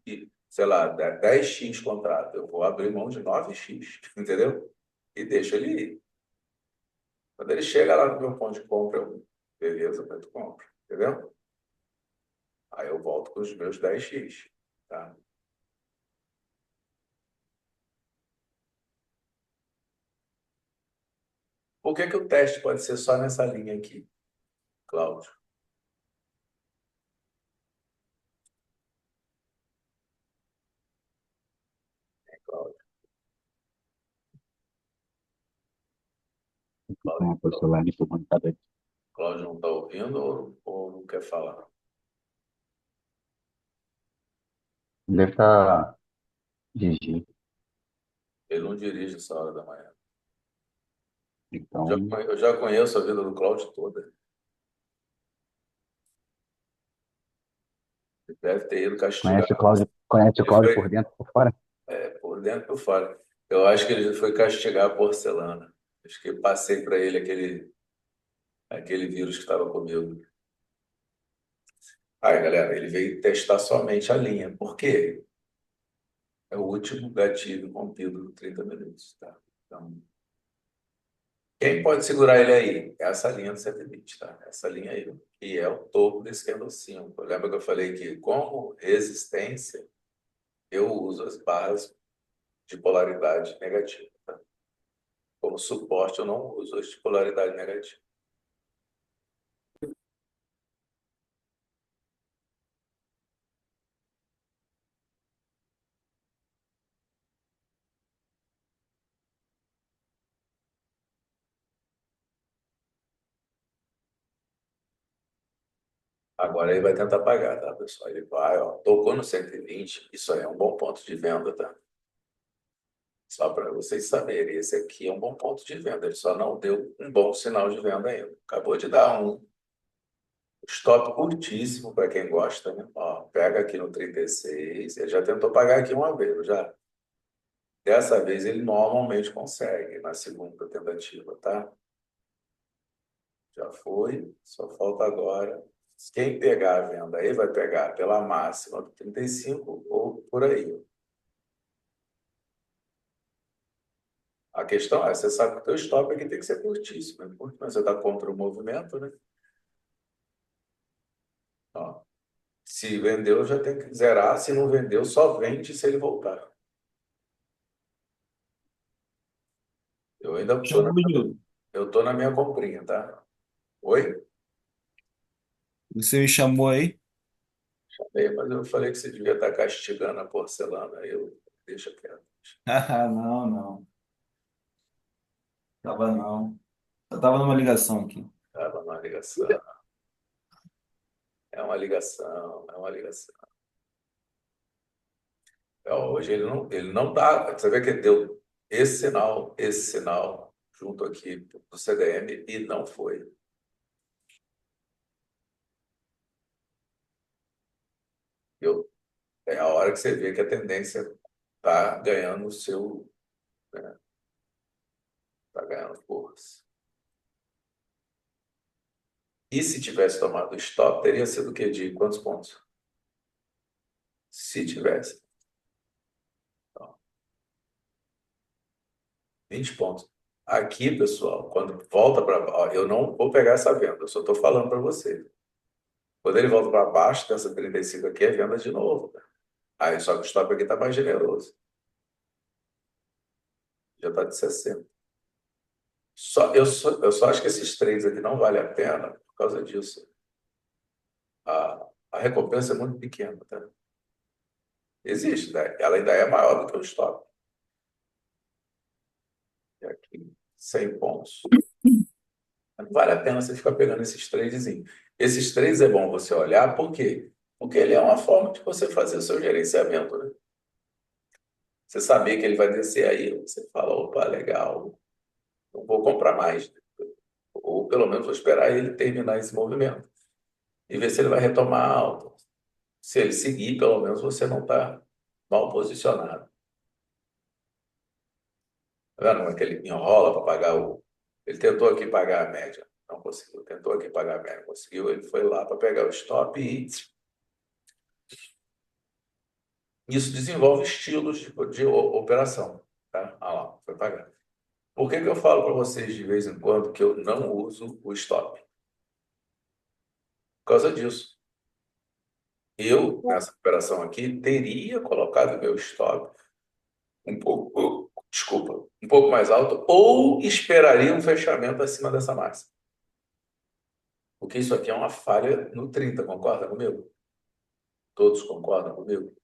sei lá, 10x contrato. Eu vou abrir mão de 9x, entendeu? E deixo ele ir. Quando ele chega lá no meu ponto de compra, beleza, mas tu compra, entendeu? Aí eu volto com os meus 10x, tá? Por que que o teste pode ser só nessa linha aqui, Cláudio? Cláudio, Cláudio, Com o celular no computador. Cláudio não está ouvindo ou não quer falar? Deve estar dirigindo. Ele não dirige essa hora da manhã. Então, Eu já conheço a vida do Cláudio toda. Ele deve ter ido castigar. Conhece o Ele Cláudio por foi, dentro e por fora? por dentro e por fora. Eu acho que ele foi castigar a porcelana. Acho que eu passei para ele aquele vírus que estava comigo. Aí, galera, ele veio testar somente a linha. Por quê? É o último gatilho rompido de 30 minutos, tá? Então, quem pode segurar ele aí? Essa linha do 120, tá? Essa linha aí, que é o topo desse candle 5. Lembra que eu falei que, como resistência, eu uso as barras de polaridade negativa, tá? Como suporte, eu não uso as de polaridade negativa. Agora ele vai tentar pagar, tá, pessoal? Ele vai, ó, tocou no 120, isso aí é um bom ponto de venda, tá? Só para vocês saberem, esse aqui é um bom ponto de venda. Ele só não deu um bom sinal de venda ainda. Acabou de dar um stop curtíssimo para quem gosta, né? Ó, pega aqui no 36. Ele já tentou pagar aqui uma vez, já. Dessa vez ele normalmente consegue, na segunda tentativa, tá? Já foi, só falta agora. Quem pegar a venda aí vai pegar pela máxima do 35 ou por aí. A questão é, você sabe que o teu stop aqui tem que ser curtíssimo, né? Mas você está contra o movimento, né? Ó, se vendeu, já tem que zerar. Se não vendeu, só vende se ele voltar. Eu ainda estou Chamou, Gil. eu tô na minha comprinha, tá? Oi? Você me chamou aí? Chamei, mas eu falei que você devia estar castigando a porcelana. Aí eu deixa quieto. Ah, não, não. Tava não. Eu tava numa ligação aqui. Estava na ligação. É uma ligação, é uma ligação. Ó, hoje ele não dá. Você vê que ele deu esse sinal junto aqui do CDM e não foi. Eu, é a hora que você vê que a tendência está ganhando o seu, né, tá ganhando força. E se tivesse tomado stop, teria sido o quê? De quantos pontos? Se tivesse. Então, 20 pontos. Aqui, pessoal, quando volta para. Eu não vou pegar essa venda, eu só estou falando para você. Quando ele volta para baixo dessa 35 aqui, é venda de novo. Aí, só que o stop aqui está mais generoso. Já está de 60. Eu só acho que esses três aqui não vale a pena por causa disso. A recompensa é muito pequena, tá? Existe, né? Ela ainda é maior do que o stop. E aqui, 100 pontos. Não vale a pena você ficar pegando esses tradezinhos. Esses trades é bom você olhar, por quê? Porque ele é uma forma de você fazer o seu gerenciamento, né? Você saber que ele vai descer aí, você fala, opa, legal, não vou comprar mais. Ou pelo menos vou esperar ele terminar esse movimento e ver se ele vai retomar alta. Se ele seguir, pelo menos você não está mal posicionado. Tá vendo como é que ele enrola para pagar o. Ele tentou aqui pagar a média, não conseguiu. Tentou aqui pagar a média, não conseguiu. Ele foi lá para pegar o stop e isso desenvolve estilos de operação. Tá? Ah lá, foi pagar. Por que que eu falo para vocês de vez em quando que eu não uso o stop? Por causa disso. Eu, nessa operação aqui, teria colocado meu stop um pouco, desculpa, um pouco mais alto, ou esperaria um fechamento acima dessa máxima. Porque isso aqui é uma falha no 30, concorda comigo? Todos concordam comigo?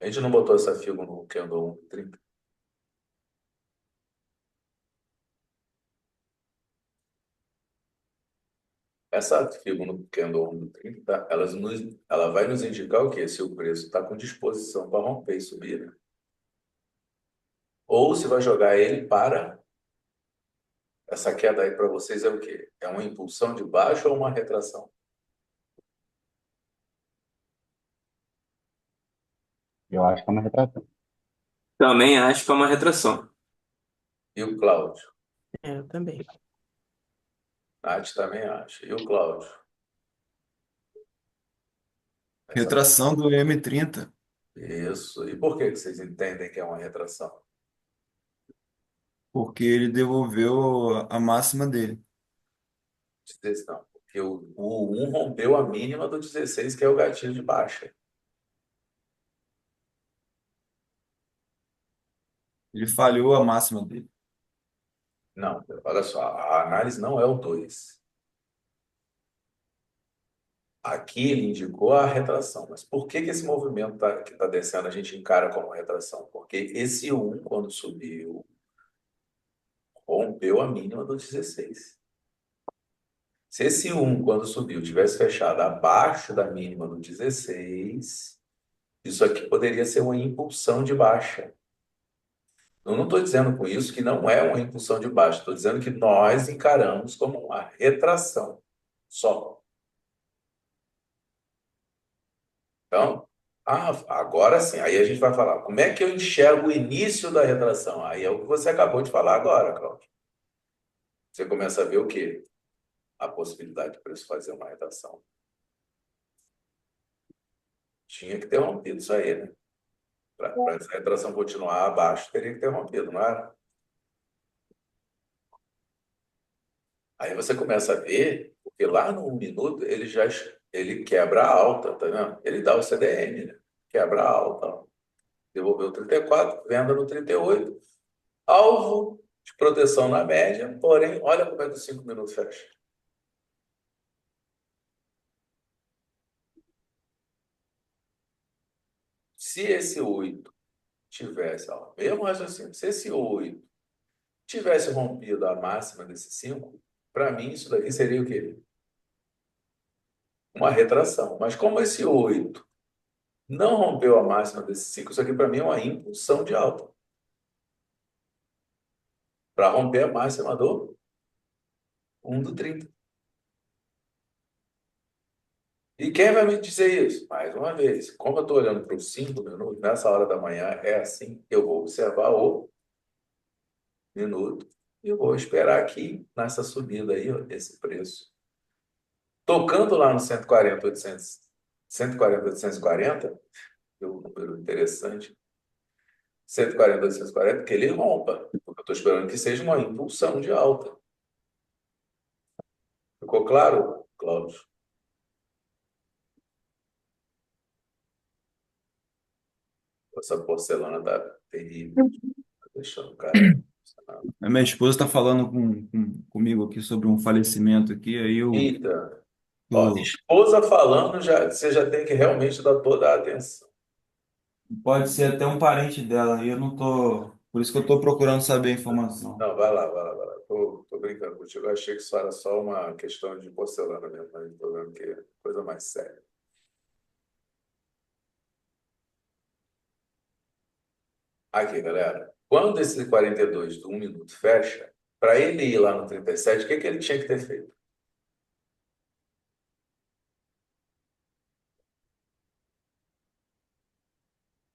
A gente não botou essa figura no candle 1 30. Essa figura no candle 1 30, ela vai nos indicar o quê? Se o preço está com disposição para romper e subir, né? Ou se vai jogar ele para. Essa queda aí para vocês é o quê? É uma impulsão de baixo ou uma retração? Eu acho que é uma retração. Também acho que é uma retração. E o Cláudio? É, eu também. Nath também acha. E o Cláudio? Essa... Retração do M30, Isso. E por que que vocês entendem que é uma retração? porque ele devolveu a máxima dele. Não, porque o 1 rompeu a mínima do 16, que é o gatilho de baixa. Ele falhou a máxima dele. Não, olha só, a análise não é o 2. Aqui ele indicou a retração, mas por que que esse movimento que está descendo a gente encara como retração? Porque esse 1, quando subiu, rompeu a mínima do 16. Se esse 1, quando subiu, tivesse fechado abaixo da mínima do 16, isso aqui poderia ser uma impulsão de baixa. Eu não estou dizendo com isso que não é uma impulsão de baixa, estou dizendo que nós encaramos como uma retração só. Então, agora sim, aí a gente vai falar, como é que eu enxergo o início da retração? Aí é o que você acabou de falar agora, Cláudio. Você começa a ver o quê? A possibilidade de preço fazer uma retração. Tinha que ter rompido isso aí, né? Para essa retração continuar abaixo, teria que ter rompido, não era? Aí você começa a ver, porque lá no 1 minuto ele quebra a alta, tá vendo? Ele dá o CDM, né? Quebra a alta, ó. Devolveu 34, venda no 38. Alvo de proteção na média, porém, olha como é que os 5 minutos fecha. Se esse 8 tivesse, ó, mesmo raciocínio, se esse 8 tivesse rompido a máxima desse 5, para mim isso daqui seria o quê? Uma retração. Mas como esse 8 não rompeu a máxima desse 5, isso aqui para mim é uma impulsão de alta. Para romper a máxima do 1 do 30. E quem vai me dizer isso? Mais uma vez, como eu estou olhando para os 5 minutos, nessa hora da manhã, é assim, eu vou observar o minuto e eu vou esperar aqui, nessa subida aí, ó, esse preço. Tocando lá no 140, 800, 140, 840, é um número interessante, 140, 840, que ele rompa, porque eu estou esperando que seja uma impulsão de alta. Ficou claro, Cláudio? Essa porcelana tá terrível, tá deixando o cara emocionado. A minha esposa está falando comigo aqui sobre um falecimento aqui, aí eu Eita, ó, tô, esposa falando, você já tem que realmente dar toda a atenção. pode ser até um parente dela, e eu não tô, por isso que eu estou procurando saber a informação. Não, vai lá, vai lá, vai lá. Tô brincando contigo. Eu achei que isso era só uma questão de porcelana mesmo, mas tô vendo que é coisa mais séria. Aqui, galera. Quando esse 42 do 1 minuto fecha, para ele ir lá no 37, o que que ele tinha que ter feito?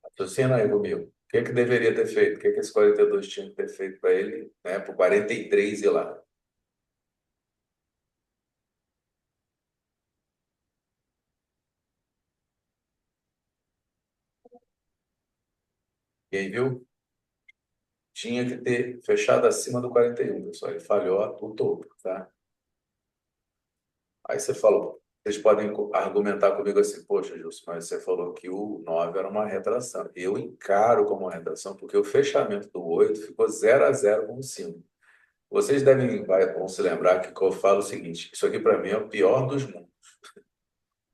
Raciocina aí comigo. que deveria ter feito? O que esse 42 tinha que ter feito para ele, né? Para o 43 ir lá. Quem viu? Tinha que ter fechado acima do 41, pessoal. Ele falhou o topo, tá? Aí você falou, vocês podem argumentar comigo assim, poxa, Gilson, mas você falou que o 9 era uma retração. Eu encaro como uma retração, porque o fechamento do 8 ficou 0-0 com o 5. Vocês vão se lembrar que eu falo o seguinte, isso aqui para mim é o pior dos mundos,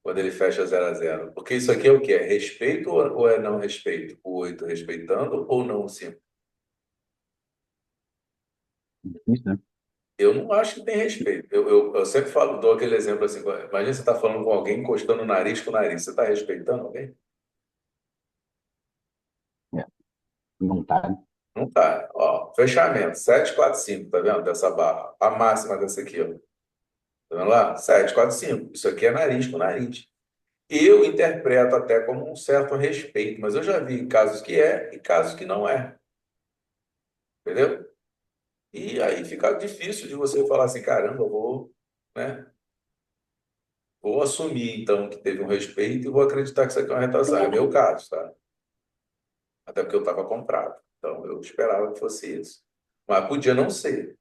quando ele fecha 0-0. Porque isso aqui é o quê? É respeito ou é não respeito? O 8 respeitando ou não o 5? Difícil, né? Eu não acho que tem respeito. Eu sempre falo, dou aquele exemplo assim, imagina você está falando com alguém encostando o nariz com o nariz. Você está respeitando alguém? É, não tá, né? Não tá. Ó, fechamento, 745, tá vendo? Dessa barra. A máxima dessa aqui, ó. Tá vendo lá? 745. Isso aqui é nariz com nariz. Eu interpreto até como um certo respeito, mas eu já vi casos que é e casos que não é. Entendeu? E aí fica difícil de você falar assim, caramba, eu vou, né? Vou assumir, então, que teve um respeito e vou acreditar que isso aqui é uma retração. É meu caso, tá? Até porque eu estava comprado. Então, eu esperava que fosse isso. Mas podia não ser.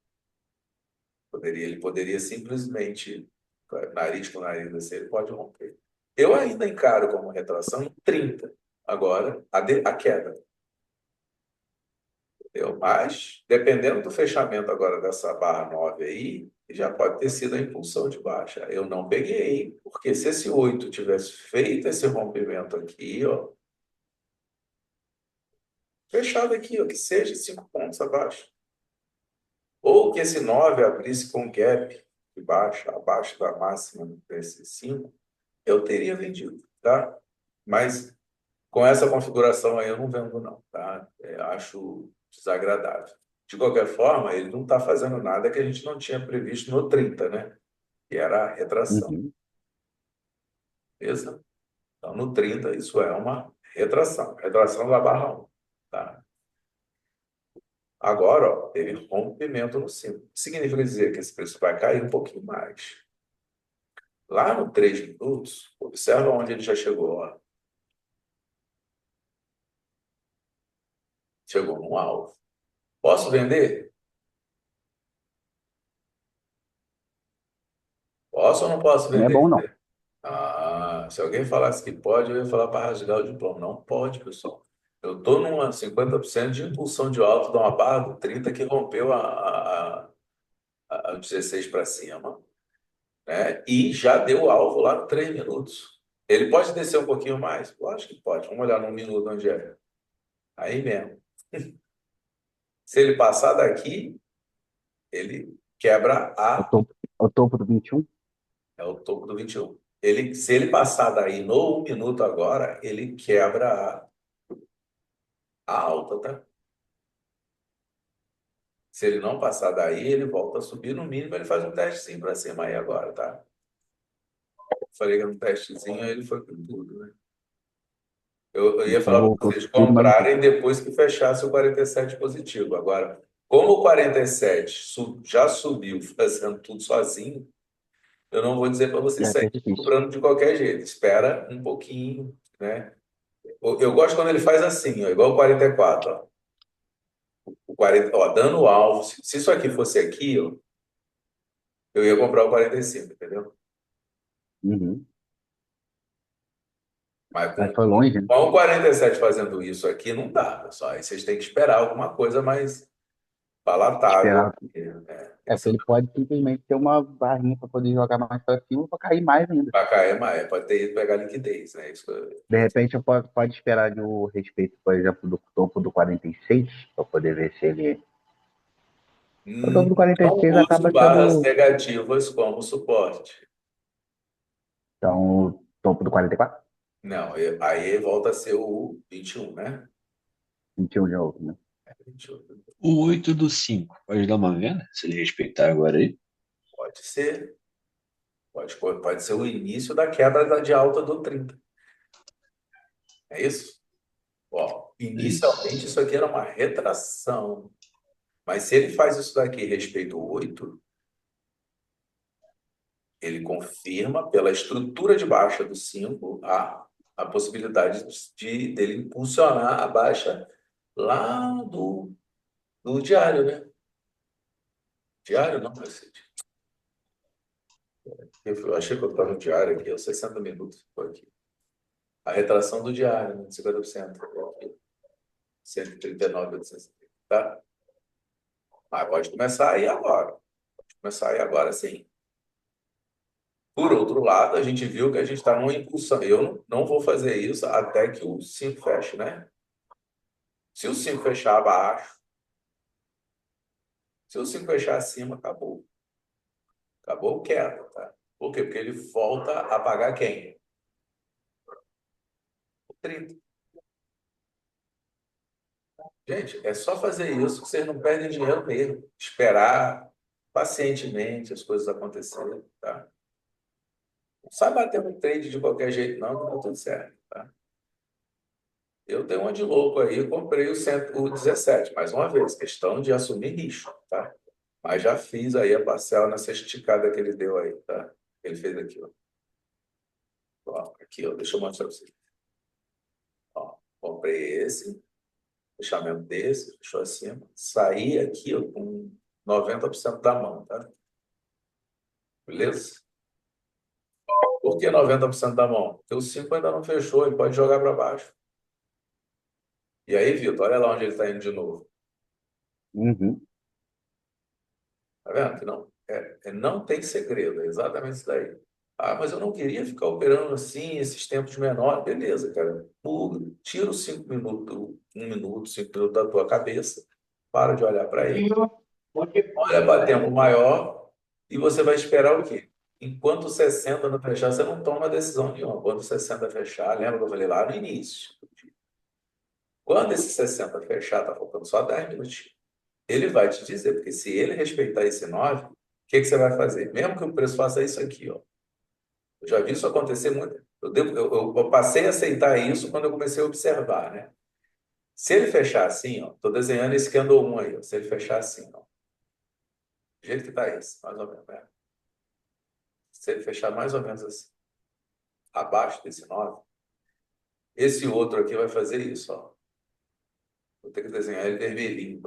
Ele poderia simplesmente, nariz com nariz, assim, ele pode romper. Eu ainda encaro como retração em 30. Agora, a queda. Entendeu? Mas, dependendo do fechamento agora dessa barra 9 aí, já pode ter sido a impulsão de baixa. Eu não peguei, porque se esse 8 tivesse feito esse rompimento aqui, ó, fechado aqui, ó, que seja 5 pontos abaixo. Ou que esse 9 abrisse com gap de baixa, abaixo da máxima desse 5, eu teria vendido, tá? Mas com essa configuração aí eu não vendo não, tá? Acho desagradável. De qualquer forma, ele não está fazendo nada que a gente não tinha previsto no 30, né? Que era a retração, Uhum. beleza? Então, no 30, isso é uma retração. Retração da barra 1, tá? Agora, ó, teve rompimento no 5. Significa dizer que esse preço vai cair um pouquinho mais. Lá no 3 minutos, observa onde ele já chegou. Ó. Chegou no alvo. Posso vender? Posso ou não posso Não é bom, vender? não. Ah, se alguém falasse que pode, eu ia falar para rasgar o diploma. Não pode, pessoal. Eu estou numa 50% de impulsão de alto de uma barra do 30 que rompeu a 16 para cima, né? E já deu alvo lá no 3 minutos. Ele pode descer um pouquinho mais? Eu acho que pode. Vamos olhar no minuto onde é. Aí mesmo. Se ele passar daqui, ele quebra É o topo do 21. é o topo do 21. Se ele passar daí no 1 minuto agora, ele quebra a alta, tá? Se ele não passar daí, ele volta a subir. No mínimo, ele faz um testezinho para cima aí agora, tá? Falei que era um testezinho, aí ele foi com tudo, né? Eu ia Então falar para voltou vocês tudo, mas não foi. comprarem depois que fechasse o 47 positivo. Agora, como o 47 já subiu fazendo tudo sozinho, eu não vou dizer para vocês Vai saírem ser difícil. comprando de qualquer jeito. Espera um pouquinho, né? Eu gosto quando ele faz assim, ó, igual o 44, ó. O 40, ó, dando alvo. Se isso aqui fosse aqui, ó, eu ia comprar o 45, entendeu? Uhum. Mas Mas foi longe, né? com o 47 fazendo isso aqui, não dá, pessoal. Aí vocês têm que esperar alguma coisa mais palatável. Esperar. Né? É porque ele pode simplesmente ter uma barrinha para poder jogar mais para cima para cair mais ainda. Para cair mais, pode ter ido pegar liquidez, né? Isso, De repente, pode esperar de o respeito, por exemplo, do topo do 46, para poder ver se ele. O topo do não 46 uso acaba barras sendo. negativas como suporte. Então, o topo do 44, Não, aí volta a ser o 21, né? 21 de novo, né? 21. O 8 do 5 pode dar uma venda? Se ele respeitar agora aí. Pode ser. Pode ser o início da queda de alta do 30. É isso? Ó, inicialmente isso aqui era uma retração. Mas se ele faz isso daqui respeito ao 8, ele confirma pela estrutura de baixa do 5 a possibilidade dele impulsionar a baixa lá do diário, né? Diário não, cacete. Eu achei que eu estava no diário aqui, os 60 minutos foi aqui. A retração do diário, né, de 50%. Aqui, 139, 860, tá? Mas pode começar aí agora. Pode começar aí agora, sim. Por outro lado, a gente viu que a gente está numa impulsão. Eu não vou fazer isso até que o 5 feche, né? Se o 5 fechar abaixo, se o 5 fechar acima, acabou. Acabou o queda, tá? Por quê? Porque ele volta a pagar quem? O 30. Gente, é só fazer isso que vocês não perdem dinheiro mesmo. Esperar pacientemente as coisas acontecerem, tá? Não sai batendo um trade de qualquer jeito, não, que tá tudo certo, tá? Eu dei uma de louco aí, eu comprei o 17, mais uma vez, questão de assumir risco, tá? Mas já fiz aí a parcela nessa esticada que ele deu aí, tá? Ele fez aqui, ó. Ó, aqui, ó, deixa eu mostrar para vocês. Ó, comprei esse, fechamento desse, fechou acima, saí aqui, ó, com 90% da mão, tá? Beleza? Por que 90% da mão? Porque o 5 ainda não fechou, ele pode jogar para baixo. E aí, Vitor, olha lá onde ele está indo de novo. Uhum. Tá vendo que não? Não tem segredo, é exatamente isso daí. Ah, mas eu não queria ficar operando assim, esses tempos menores. Beleza, cara. Tira os 5 minutos, 1 minuto, 5 minutos da tua cabeça, para de olhar para ele. Olha para tempo maior e você vai esperar o quê? Enquanto o 60 não fechar, você não toma decisão nenhuma. Quando o 60 fechar, lembra que eu falei lá no início? Quando esse 60 fechar, tá faltando só 10 minutos. Ele vai te dizer, porque se ele respeitar esse 9, o que que você vai fazer? Mesmo que o preço faça isso aqui, ó. Eu já vi isso acontecer muito. Eu passei a aceitar isso quando eu comecei a observar, né? Se ele fechar assim, ó, tô desenhando esse candle 1 aí, ó. Se ele fechar assim, ó, do jeito que tá esse, mais ou menos, né? Se ele fechar mais ou menos assim, abaixo desse 9, esse outro aqui vai fazer isso, ó. Vou ter que desenhar ele vermelhinho.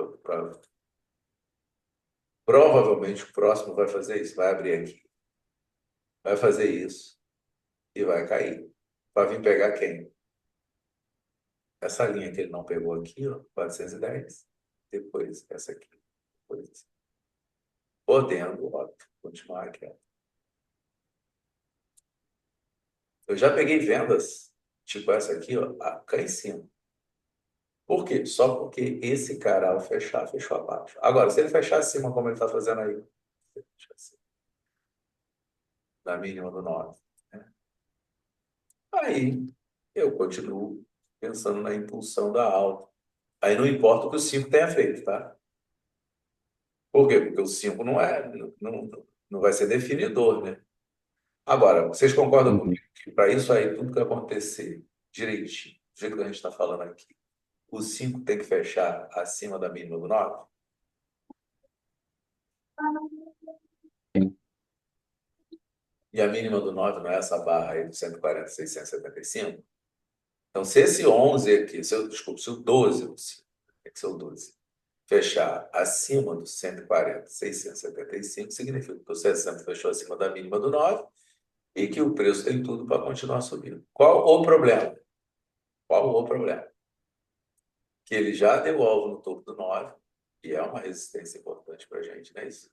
Provavelmente o próximo vai fazer isso, vai abrir aqui, vai fazer isso e vai cair. Vai vir pegar quem? Essa linha que ele não pegou aqui, ó, 410. Depois essa aqui. Depois essa. Podendo, ó, continuar aqui, ó. Eu já peguei vendas, tipo essa aqui, ó, cá em cima. Por quê? Só porque esse cara, ao fechar, fechou abaixo. Agora, se ele fechar acima, como ele está fazendo aí, fecha acima, na mínima do 9, né? Aí eu continuo pensando na impulsão da alta. Aí não importa o que o 5 tenha feito, tá? Por quê? Porque o 5 não vai ser definidor, né? Agora, vocês concordam Uhum. comigo que para isso aí, tudo que acontecer direitinho, do jeito que a gente está falando aqui, o 5 tem que fechar acima da mínima do 9? Sim. E a mínima do 9 não é essa barra aí do 140, 675? Então, se esse 11 aqui, desculpa, se o 12, tem que ser o 12, fechar acima do 140, 675, significa que o 60 fechou acima da mínima do 9 e que o preço tem tudo para continuar subindo. Qual o problema? Qual o problema? Que ele já deu alvo no topo do 9, e é uma resistência importante para a gente, não é isso?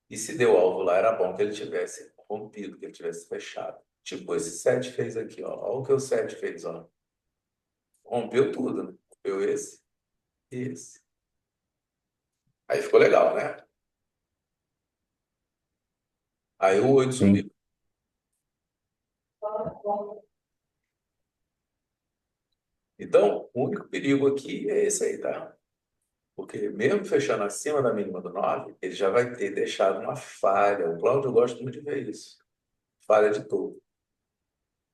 E se deu alvo lá, era bom que ele tivesse rompido, que ele tivesse fechado. Tipo, esse 7 fez aqui, ó. Olha o que o 7 fez, ó. Rompeu tudo, né? Rompeu esse e esse. Aí ficou legal, né? Aí o 8 Sim. subiu. Então, o único perigo aqui é esse aí, tá? Porque mesmo fechando acima da mínima do 9, ele já vai ter deixado uma falha. O Cláudio gosta muito de ver isso. Falha de topo.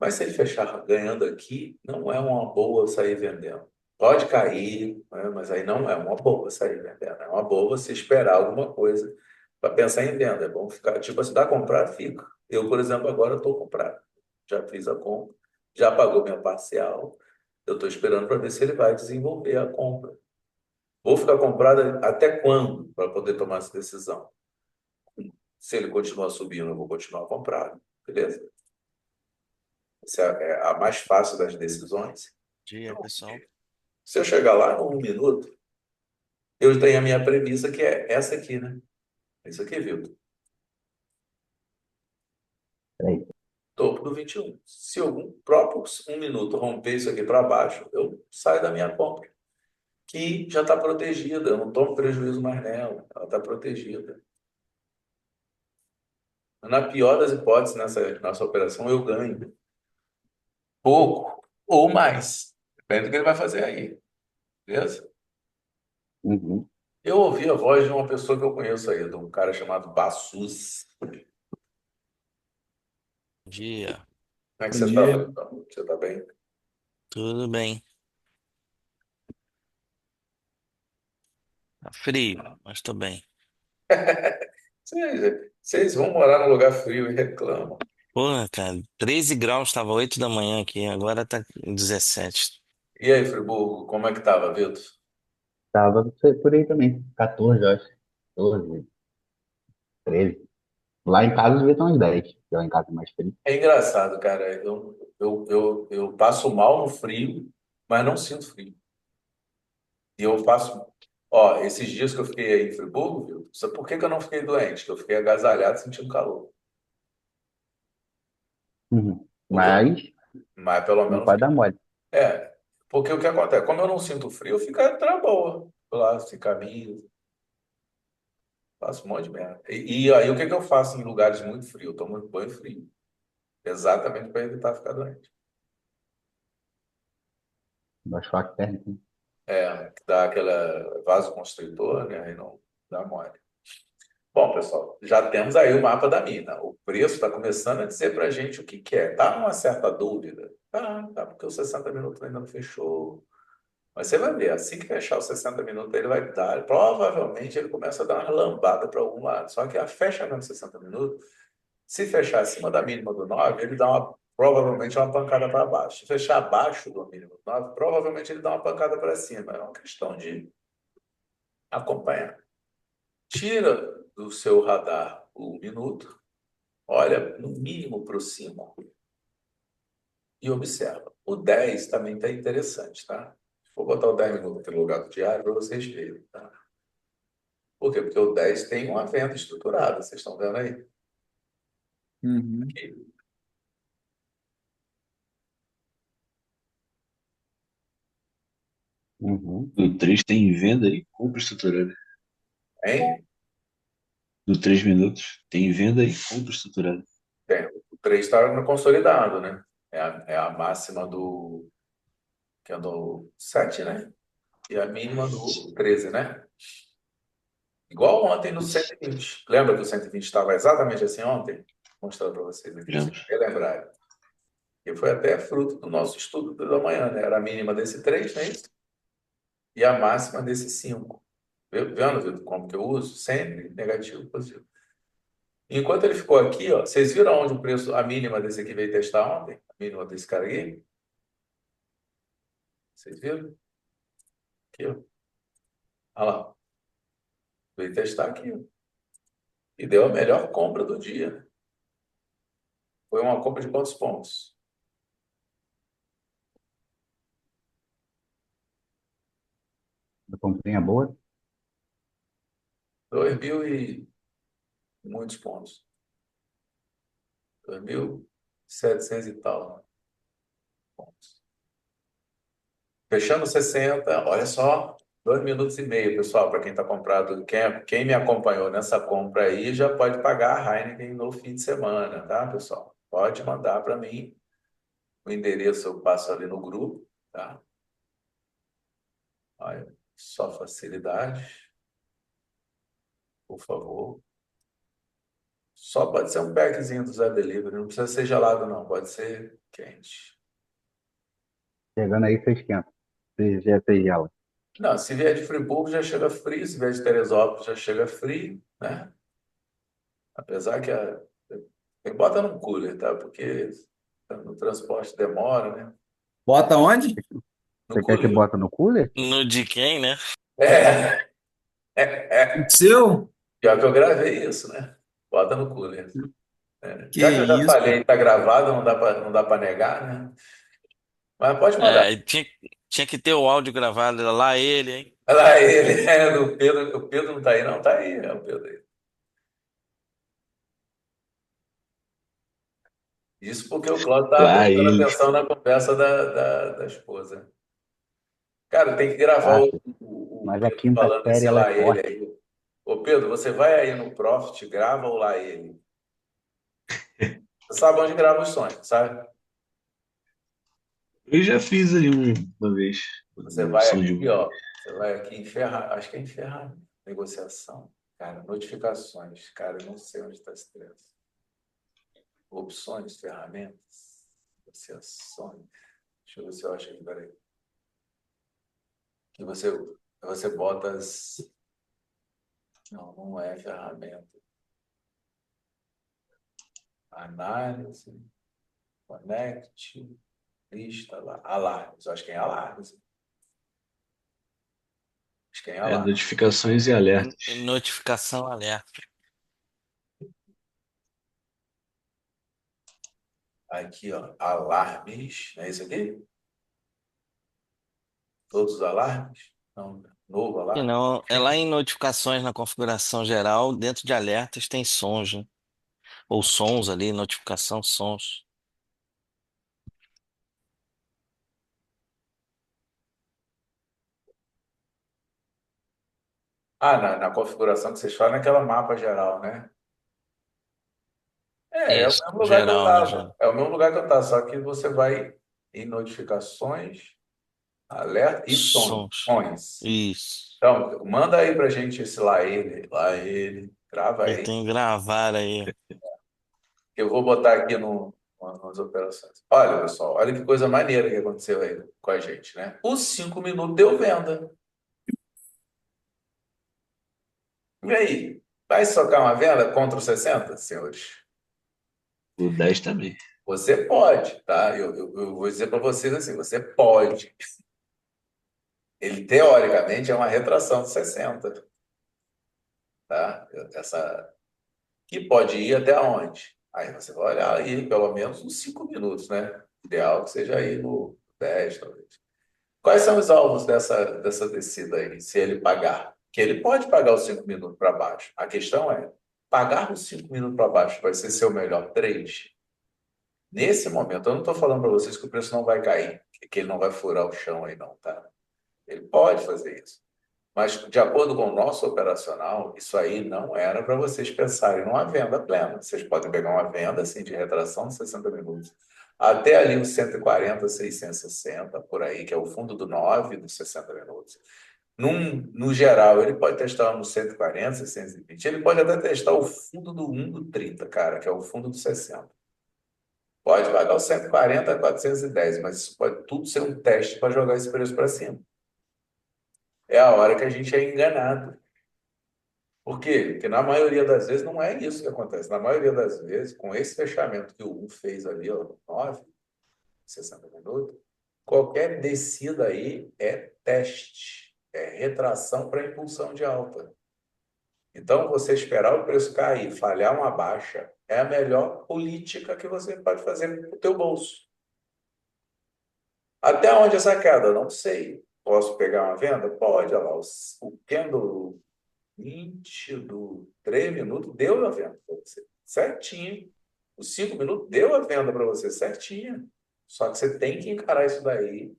Mas se ele fechar ganhando aqui, não é uma boa sair vendendo. Pode cair, né? Mas aí não é uma boa sair vendendo. É uma boa você esperar alguma coisa para pensar em venda. É bom ficar, tipo, se dá comprar, fica. Eu, por exemplo, agora estou comprado. Já fiz a compra, já pagou minha parcial. Eu estou esperando para ver se ele vai desenvolver a compra. Vou ficar comprado até quando para poder tomar essa decisão? Se ele continuar subindo, eu vou continuar comprado. Beleza? Essa é a mais fácil das decisões. Dia, pessoal. Se eu chegar lá no 1 minuto, eu tenho a minha premissa que é essa aqui, né? Isso aqui, viu? Peraí. Topo do 21. Se algum próprio 1 minuto romper isso aqui para baixo, eu saio da minha compra, que já está protegida. Eu não tomo prejuízo mais nela. Ela está protegida. Na pior das hipóteses, nessa operação, eu ganho pouco ou mais. Depende do que ele vai fazer aí. Beleza? Uhum. Eu ouvi a voz de uma pessoa que eu conheço aí, de um cara chamado Bassus. Dia. Como é que Bom você está, dia. Wellington? Você está bem? Tudo bem. Tá frio, mas tô bem. Vocês vão morar num lugar frio e reclamam. Porra, cara, 13 graus, tava 8 da manhã aqui, agora tá 17. E aí, Friburgo, como é que tava, Vitor? Tava por aí também. 14, eu acho. 12, 13. Lá em casa devia ter uns 10. Que lá em casa é mais frio. É engraçado, cara. Eu passo mal no frio, mas não sinto frio. E eu faço. Ó, esses dias que eu fiquei aí em Friburgo, viu? Sabe por que que eu não fiquei doente? Que eu fiquei agasalhado sentindo calor. Uhum. Porque eu, Mas mas pelo não menos. pode dar mole. É. Porque o que acontece? Como eu não sinto frio, eu fico na boa. Lá, sem camisa, faço um monte de merda. E aí, o que que eu faço em lugares muito frios? Eu tomo banho frio. Exatamente para evitar ficar doente. Dá choque térmico. É, que dá aquela vasoconstritor, né? Aí não dá mole. Bom, pessoal, já temos aí o mapa da mina. O preço está começando a dizer para a gente o que quer. Tá numa certa dúvida? Tá, porque os 60 minutos ainda não fechou. Mas você vai ver, assim que fechar os 60 minutos, ele vai dar. Provavelmente ele começa a dar uma lambada para algum lado. Só que a fechamento de 60 minutos, se fechar acima da mínima do 9, ele dá provavelmente uma pancada para baixo. Se fechar abaixo do mínimo do 9, provavelmente ele dá uma pancada para cima. É uma questão de acompanhar. Tira do seu radar o minuto, olha no mínimo para o 5 e observa. O 10 também está interessante, tá? Vou botar o 10 minutos aqui no lugar do diário para vocês verem, tá? Por quê? Porque o 10 tem uma venda estruturada, vocês estão vendo aí? Uhum. Aqui. Uhum. No 3 tem venda aí, compra estruturada. Hein? No 3 minutos tem venda aí, compra estruturada. Tem. O 3 está no consolidado, né? É a máxima do, que é do 7, né? E a mínima do 13, né? Igual ontem no 120. Lembra que o 120 estava exatamente assim ontem? Vou mostrar para vocês aqui, para vocês Lembra? relembrarem. E foi até fruto do nosso estudo da manhã, né? Era a mínima desse 3, né? E a máxima desse 5. Vendo, Vitor, como que eu uso? Sempre negativo, positivo. Enquanto ele ficou aqui, ó, vocês viram onde o preço, a mínima desse aqui veio testar ontem? A mínima desse cara aqui? Vocês viram? Aqui, ó. Olha lá. Veio testar aqui, ó. E deu a melhor compra do dia. Foi uma compra de quantos pontos? A comprinha boa. 2.000 e muitos pontos. 2.700 e tal pontos. Fechando 60, olha só, 2 minutos e meio, pessoal, para quem está comprado. Quem me acompanhou nessa compra aí já pode pagar a Heineken no fim de semana, tá, pessoal? Pode mandar para mim. O endereço eu passo ali no grupo, tá? Olha, só facilidade, por favor. Só pode ser um packzinho do Zé Delivery, não precisa ser gelado, não, pode ser quente. Chegando aí, você esquenta. Você já fez ela. Não, se vier de Friburgo já chega frio, se vier de Teresópolis já chega frio, né? Apesar que bota num cooler, tá? Porque no transporte demora, né? Bota onde? No Você quer que cooler. bota no cooler? No de quem, né? É, O seu? pior que eu gravei isso, né? Bota no cooler. Que Já que eu já isso? falei, tá gravado, não dá para negar, né? Mas pode mandar. É, tinha que ter o áudio gravado lá ele, hein? Olha lá ele, o Pedro, o Pedro não tá aí, não? Tá aí, é o Pedro aí. Isso porque o Cláudio estava Lá prestando ele. atenção na conversa da esposa. Cara, tem que gravar Ah, o mas a Pedro quinta falando série esse ela é lá ele forte. aí. Ô Pedro, você vai aí no Profit, grava o lá ele. Você sabe onde grava os sons, sabe? Eu já fiz ali uma vez. Você Um vai som de aqui, voz. ó. Você vai aqui em ferrar, acho que é em ferrar. Negociação. Cara, notificações. Cara, eu não sei onde está esse trecho. Opções, ferramentas, negociações. Deixa eu ver se eu acho aqui, peraí. Que você bota as. Não, não é ferramenta. Análise, connect, lista, alarmes. Eu acho que é em alarmes. Acho que é em É, alarmes. notificações e alertas. Notificação alerta. Aqui, ó, alarmes. Não é isso aqui? Todos os alarmes? Não, novo E alarme. não, é lá em notificações na configuração geral, dentro de alertas tem sons, né? Ou sons ali, notificação, sons. Ah, na configuração que vocês falam, naquela mapa geral, né? É o Isso, mesmo lugar que eu geral, né, estava. Júnior? É o mesmo lugar que eu estava, só que você vai em notificações, alerta e sons. Sons. Sons. Isso. Então, manda aí pra gente esse lá ele, grava Eu aí. tenho que gravar aí. Eu vou botar aqui nas operações. Olha, pessoal, olha que coisa maneira que aconteceu aí com a gente, né? Os 5 minutos deu venda. E aí? Vai socar uma venda contra os 60, senhores? O 10 também. Você pode, tá? Eu vou dizer para vocês assim, você pode. Ele, teoricamente, é uma retração de 60, tá? Que pode ir até onde? Aí você vai olhar aí pelo menos uns 5 minutos, né? Ideal que seja aí no 10, talvez. Quais são os alvos dessa descida aí, se ele pagar? Que ele pode pagar os 5 minutos para baixo. A questão é, pagar os 5 minutos para baixo vai ser seu melhor trade? Nesse momento, eu não estou falando para vocês que o preço não vai cair, que ele não vai furar o chão aí não, tá? Ele pode fazer isso. Mas, de acordo com o nosso operacional, isso aí não era para vocês pensarem numa venda plena. Vocês podem pegar uma venda assim, de retração de 60 minutos, até ali os 140, 660, por aí, que é o fundo do 9 dos 60 minutos. No geral, ele pode testar no 140, 620. Ele pode até testar o fundo do 1 do 30, cara, que é o fundo do 60. Pode pagar os 140 a 410, mas isso pode tudo ser um teste para jogar esse preço para cima. É a hora que a gente é enganado. Por quê? Porque na maioria das vezes não é isso que acontece. Na maioria das vezes, com esse fechamento que o U fez ali, ó, 9, 60 minutos, qualquer descida aí é teste, é retração para impulsão de alta. Então, você esperar o preço cair, falhar uma baixa, é a melhor política que você pode fazer para o teu bolso. Até onde essa queda? Não sei. Posso pegar uma venda? Pode. Olha lá, o candle 20 do 3 minutos deu a venda para você. Certinho. Os 5 minutos deu a venda para você, certinho. Só que você tem que encarar isso daí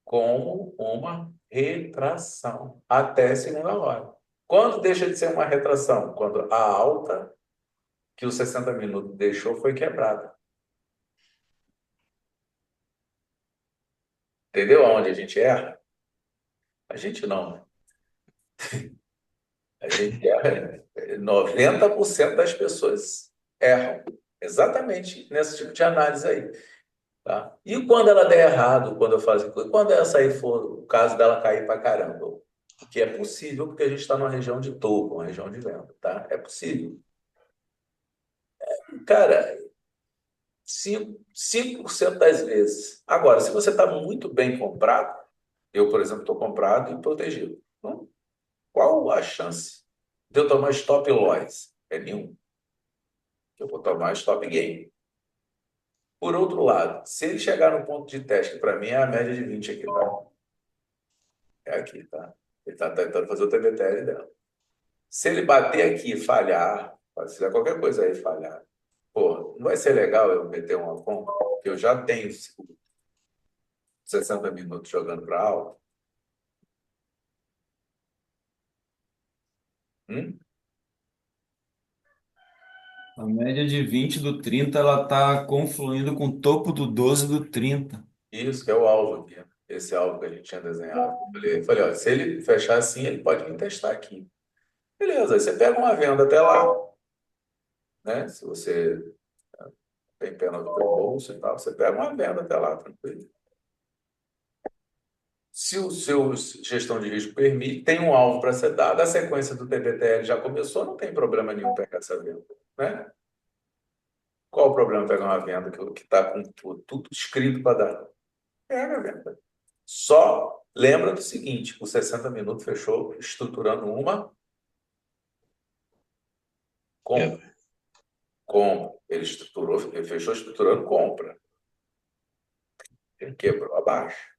como uma retração até segunda hora. Quando deixa de ser uma retração? Quando a alta que os 60 minutos deixou foi quebrada. Entendeu aonde a gente erra? A gente não, né? A gente erra. 90% das pessoas erram exatamente nesse tipo de análise aí, tá? E quando ela der errado, quando eu faço, quando essa aí for o caso dela cair pra caramba, o que é possível, porque a gente está numa região de topo, uma região de venda, tá? É possível. Cara, 5% das vezes. Agora, se você está muito bem comprado, eu, por exemplo, estou comprado e protegido. Então, qual a chance de eu tomar stop loss? É nenhum. Eu vou tomar stop gain. Por outro lado, se ele chegar no ponto de teste, que para mim é a média de 20 aqui, tá? É aqui, tá? Ele está tentando fazer o TBTL dela. Se ele bater aqui e falhar, se fizer qualquer coisa aí e falhar, pô, não vai ser legal eu meter uma compra, porque eu já tenho 60 minutos jogando para alta. Hum? A média de 20 do 30 ela tá confluindo com o topo do 12 do 30. Isso que é o alvo aqui. Esse alvo que a gente tinha desenhado. Eu falei, olha, se ele fechar assim, ele pode vir testar aqui. Beleza, aí você pega uma venda até lá, né? Se você tem pena do teu bolso e tal, você pega uma venda até lá, tranquilo. Se o seu gestão de risco permite, tem um alvo para ser dado, a sequência do TBTL já começou, não tem problema nenhum pegar essa venda, né? Qual o problema pegar uma venda que está com tudo escrito para dar? Pega a venda. Só lembra do seguinte, o 60 minutos fechou estruturando uma compra. Quebra. Compra. Ele fechou estruturando compra. Ele quebrou abaixo.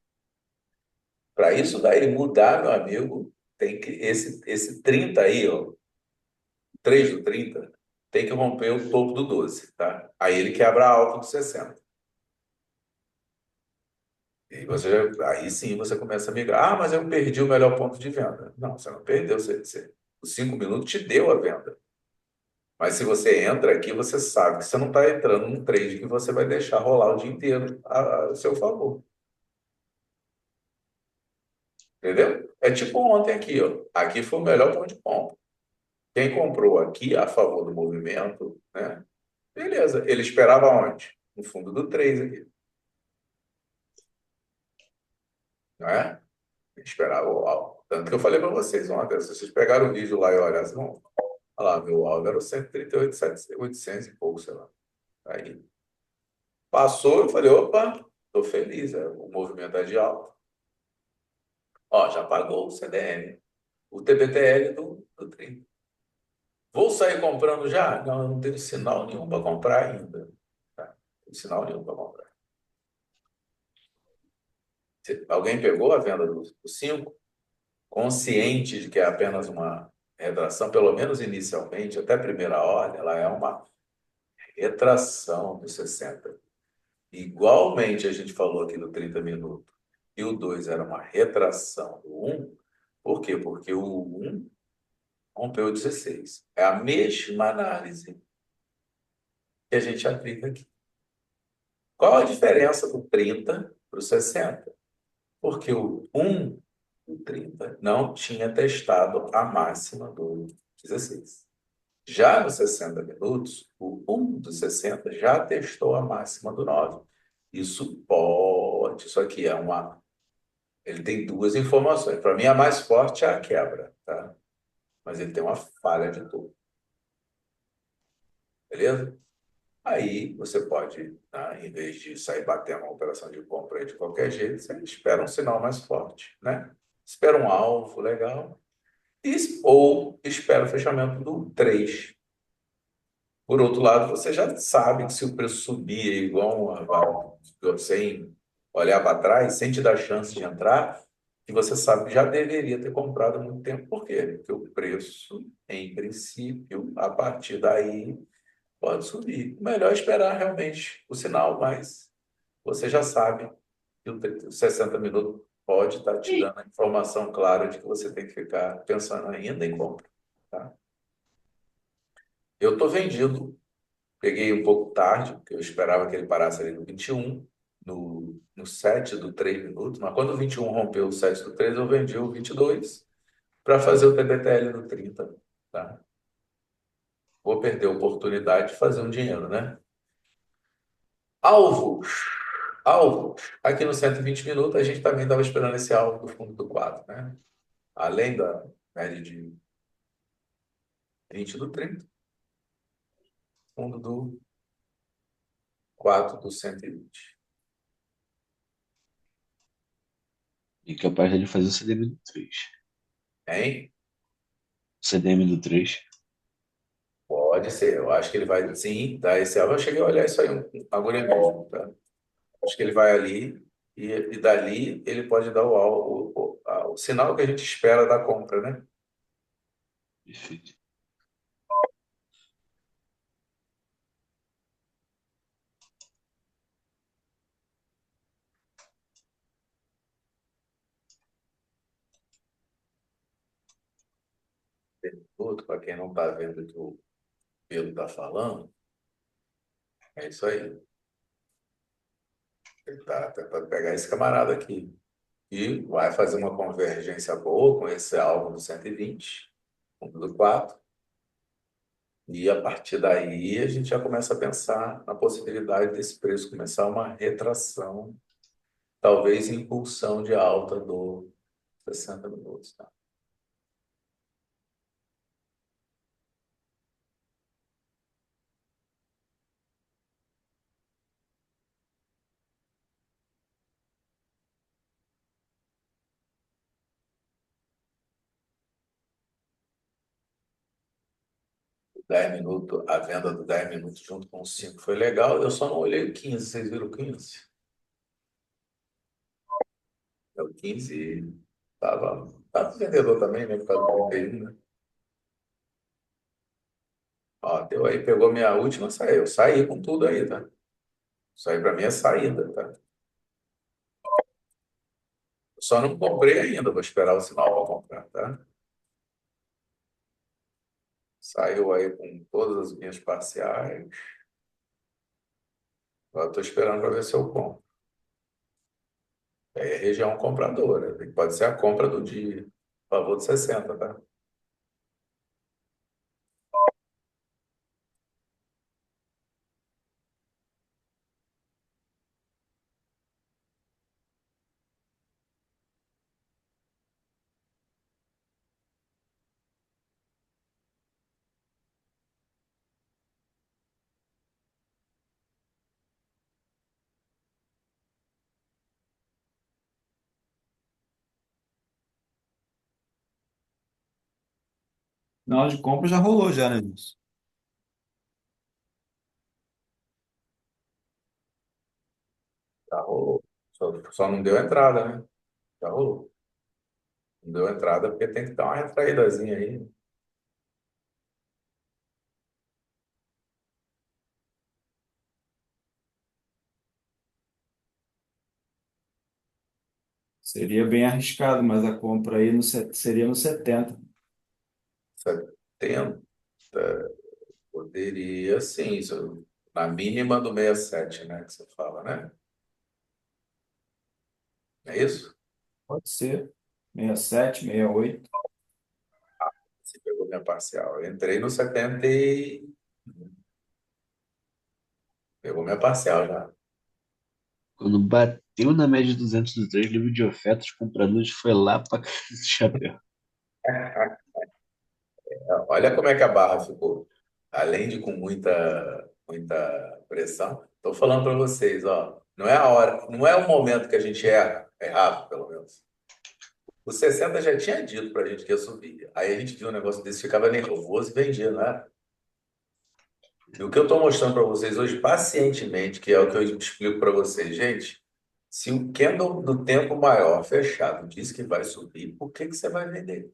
Para isso daí mudar, meu amigo, tem que esse 30 aí, ó, 3 do 30 tem que romper o topo do 12, tá? Aí ele quebra a alta do 60. E aí sim você começa a migrar. Ah, mas eu perdi o melhor ponto de venda. Não, você não perdeu. Os 5 minutos te deu a venda. Mas se você entra aqui, você sabe que você não está entrando num trade que você vai deixar rolar o dia inteiro a seu favor. Entendeu? É tipo ontem aqui, ó. Aqui foi o melhor ponto de compra. Quem comprou aqui a favor do movimento, né? Beleza. Ele esperava onde? No fundo do 3 aqui. Não é? Ele esperava o alvo. Tanto que eu falei para vocês ontem, se vocês pegaram o vídeo lá e olhassem, não, olha lá, meu alvo era o 138, 800 e pouco, sei lá. Aí passou, eu falei, opa, tô feliz, o movimento é de alta. Ó, já pagou o CDN, o TBTL do 30. Vou sair comprando já? Não, eu não tenho sinal nenhum para comprar ainda. Tá? Não tenho sinal nenhum para comprar. Alguém pegou a venda do 5, consciente de que é apenas uma retração, pelo menos inicialmente, até a primeira ordem, ela é uma retração dos 60. Igualmente, a gente falou aqui do 30 minutos, e o 2 era uma retração do 1. Por quê? Porque o 1 rompeu o 16. É a mesma análise que a gente aplica aqui. Qual a diferença do 30 para o 60? Porque o 1 do 30 não tinha testado a máxima do 16. Já nos 60 minutos, o 1 do 60 já testou a máxima do 9. Isso aqui é uma. Ele tem duas informações. Para mim, a mais forte é a quebra, tá? Mas ele tem uma falha de topo. Beleza? Aí você pode, né, em vez de sair batendo uma operação de compra aí de qualquer jeito, você espera um sinal mais forte, né? Espera um alvo legal. Ou espera o fechamento do 3. Por outro lado, você já sabe que se o preço subir sem olhar para trás, sem te dar chance de entrar, que você sabe que já deveria ter comprado há muito tempo. Por quê? Porque o preço, em princípio, a partir daí, pode subir. Melhor esperar realmente o sinal, mas você já sabe que o 60 minutos pode estar te dando a informação clara de que você tem que ficar pensando ainda em compra. Tá? Eu estou vendido. Peguei um pouco tarde, porque eu esperava que ele parasse ali no 21, no 7 do 3 minutos, mas quando o 21 rompeu o 7 do 3, eu vendi o 22 para fazer o TBTL no 30. Tá? vou perder a oportunidade de fazer um dinheiro, né? Alvos. Alvos. Aqui no 120 minutos, a gente também estava esperando esse alvo do fundo do quadro, né? Além da média de 20 do 30, fundo do 4 do 120. E capaz de fazer o CDM do 3. Hein? CDM do 3. Pode ser. Eu acho que ele vai, sim, dar esse alvo. Eu cheguei a olhar isso aí agora mesmo, tá? Acho que ele vai ali e dali ele pode dar o sinal que a gente espera da compra, né? Perfeito. Outro, para quem não está vendo o que o Pedro está falando, é isso aí. Ele está tentando pegar esse camarada aqui. E vai fazer uma convergência boa com esse alvo do 120, fundo do 4. E a partir daí a gente já começa a pensar na possibilidade desse preço começar uma retração, talvez impulsão de alta do 60 minutos. Tá? 10 minutos, a venda do 10 minutos junto com o 5 foi legal. Eu só não olhei o 15. Vocês viram o 15? O 15 tava vendedor também, né? Por causa do 31, né? Ó, deu aí, pegou minha última, saiu. Saí com tudo aí, tá? Isso aí para mim é saída, tá? Só não comprei ainda, vou esperar o sinal para comprar, tá? Saiu aí com todas as minhas parciais. Agora estou esperando para ver se eu compro. É região compradora. Pode ser a compra do dia. A favor de 60, tá? Final de compra já rolou já, né, Wilson? Já rolou. Só não deu entrada, né? Já rolou. Não deu entrada porque tem que dar uma retraídazinha aí. Seria bem arriscado, mas a compra aí seria no 70. 70 poderia, sim. Na mínima do 67, né? Que você fala, né? É isso? Pode ser. 67, 68. Você pegou minha parcial. Eu entrei no 70 e pegou minha parcial já. Quando bateu na média de 200 do 3, livro de ofertas, compradores foi lá para esse chapéu. Olha como é que a barra ficou. Além de com muita pressão, estou falando para vocês, ó, não é a hora, não é o momento que a gente errava, pelo menos. O 60 já tinha dito para a gente que ia subir. Aí a gente viu um negócio desse, ficava nervoso e vendia, não é? E o que eu estou mostrando para vocês hoje, pacientemente, que é o que eu explico para vocês, gente, se o candle do tempo maior fechado diz que vai subir, por que que você vai vender?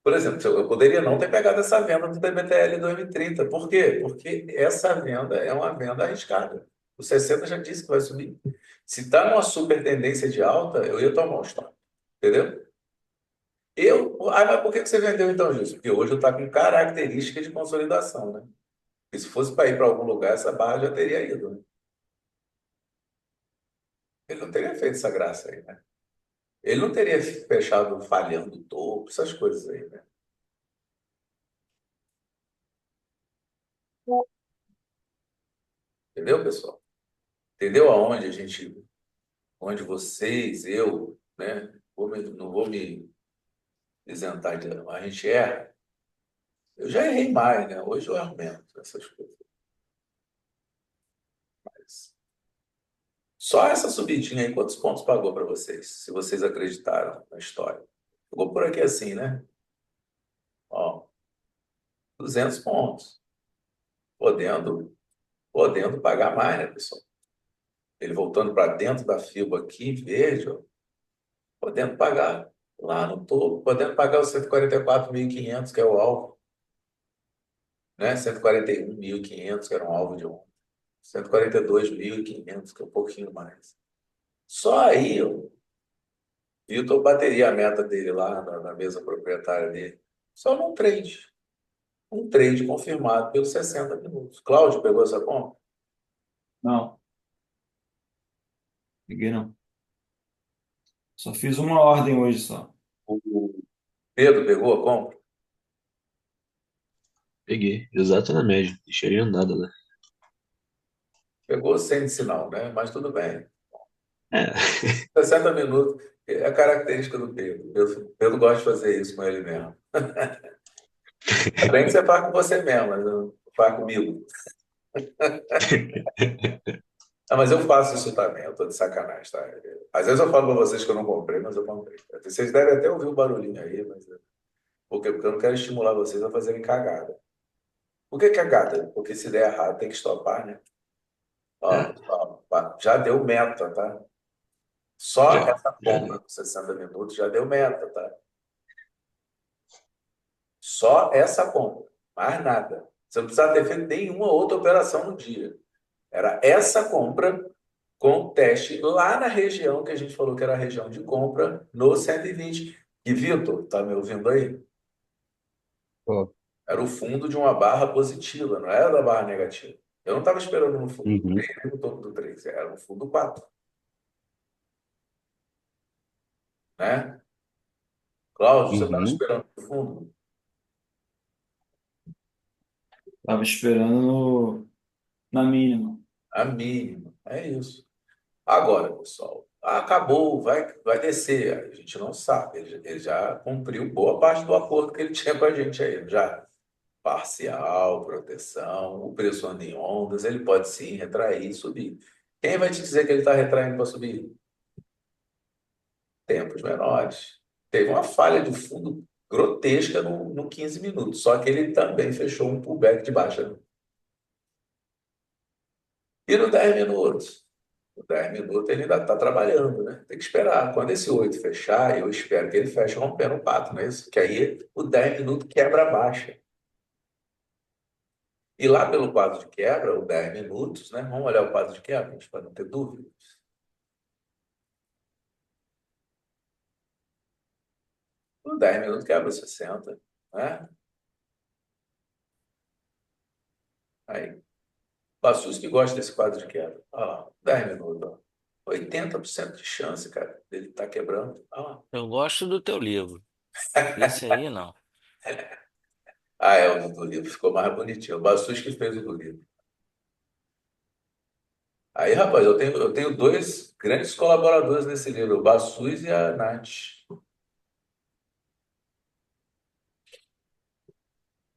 Por exemplo, eu poderia não ter pegado essa venda do TBTL 2030. Por quê? Porque essa venda é uma venda arriscada. O 60 já disse que vai subir. Se está numa super tendência de alta, eu ia tomar um stop. Entendeu? Mas por que que você vendeu então, Gilson? Porque hoje eu estou com característica de consolidação, né? E se fosse para ir para algum lugar, essa barra já teria ido, né? Ele não teria feito essa graça aí, né? Ele não teria fechado falhando o topo, essas coisas aí, né? Entendeu, pessoal? Entendeu aonde a gente, onde vocês, eu, né? Não vou me isentar de a gente erra. Eu já errei mais, né? Hoje eu argumento essas coisas. Mas só essa subidinha aí, quantos pontos pagou para vocês? Se vocês acreditaram na história. Ficou por aqui assim, né? Ó, 200 pontos. Podendo, podendo pagar mais, né, pessoal? Ele voltando para dentro da fibra aqui, verde, ó, podendo pagar lá no topo, podendo pagar os 144.500, que é o alvo, né? 141.500, que era um alvo de ontem. 142.500, que é um pouquinho mais. Só aí, o Vitor bateria a meta dele lá na mesa proprietária dele. Só num trade. Um trade confirmado pelos 60 minutos. Cláudio pegou essa compra? Não, peguei não. Só fiz uma ordem hoje só. O Pedro pegou a compra? Peguei, exato na média. Deixaria andada, né? Pegou sem sinal, né? Mas tudo bem. É, 60 minutos é a característica do Pedro. Pedro gosta de fazer isso com ele mesmo. É bem que você faz com você mesmo, mas não faz comigo. Ah, mas eu faço isso também, eu tô de sacanagem, tá? Às vezes eu falo para vocês que eu não comprei, mas eu comprei. Vocês devem até ouvir o barulhinho aí, mas porque eu não quero estimular vocês a fazerem cagada. Por que cagada? Porque se der errado tem que estopar, né? é, Ó, já deu meta, tá? Só essa já compra deu. com 60 minutos já deu meta, tá? Só essa compra, mais nada. Você não precisa ter feito nenhuma outra operação no dia. Era essa compra com teste lá na região que a gente falou que era a região de compra no 120. E Vitor, tá me ouvindo aí? Pô, Era o fundo de uma barra positiva, não era da barra negativa. Eu não estava esperando no fundo do uhum, 3 nem no topo do 3, era no fundo 4, né? Cláudio, você estava uhum, esperando no fundo? Tava esperando na mínima. A mínima. É isso. Agora, pessoal, acabou, vai descer. A gente não sabe. Ele já cumpriu boa parte do acordo que ele tinha com a gente aí. Já parcial, proteção, o preço anda em ondas, ele pode sim retrair e subir. Quem vai te dizer que ele está retraindo para subir? Tempos menores. Teve uma falha de fundo grotesca no 15 minutos, só que ele também fechou um pullback de baixa, né? E no 10 minutos? No 10 minutos ele ainda está trabalhando, né? Tem que esperar. Quando esse 8 fechar, eu espero que ele feche rompendo o pato, não é isso? Que aí o 10 minutos quebra a baixa. E lá pelo quadro de quebra, o 10 minutos, né? Vamos olhar o quadro de quebra, gente, para não ter dúvida. O 10 minutos quebra 60, né? Aí, Passus que gosta desse quadro de quebra. Olha lá, 10 minutos, ó. 80% de chance, cara, dele estar quebrando. Olha lá. Eu gosto do teu livro. Esse aí não. Ah, é, o do livro ficou mais bonitinho. O Bassus que fez o do livro. Aí, rapaz, eu tenho dois grandes colaboradores nesse livro, o Bassus e a Nath.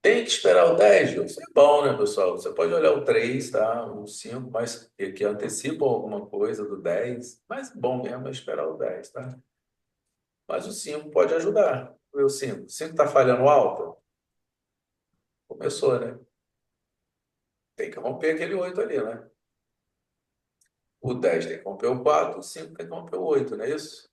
Tem que esperar o 10, Gil. Isso é bom, né, pessoal? Você pode olhar o 3, tá? O 5, mas que antecipam alguma coisa do 10. Mas bom mesmo é esperar o 10, tá? Mas o 5 pode ajudar. Vê o 5. O 5 está falhando alto? Começou, né? Tem que romper aquele 8 ali, né? O 10 tem que romper o 4, o 5 tem que romper o 8, não é isso?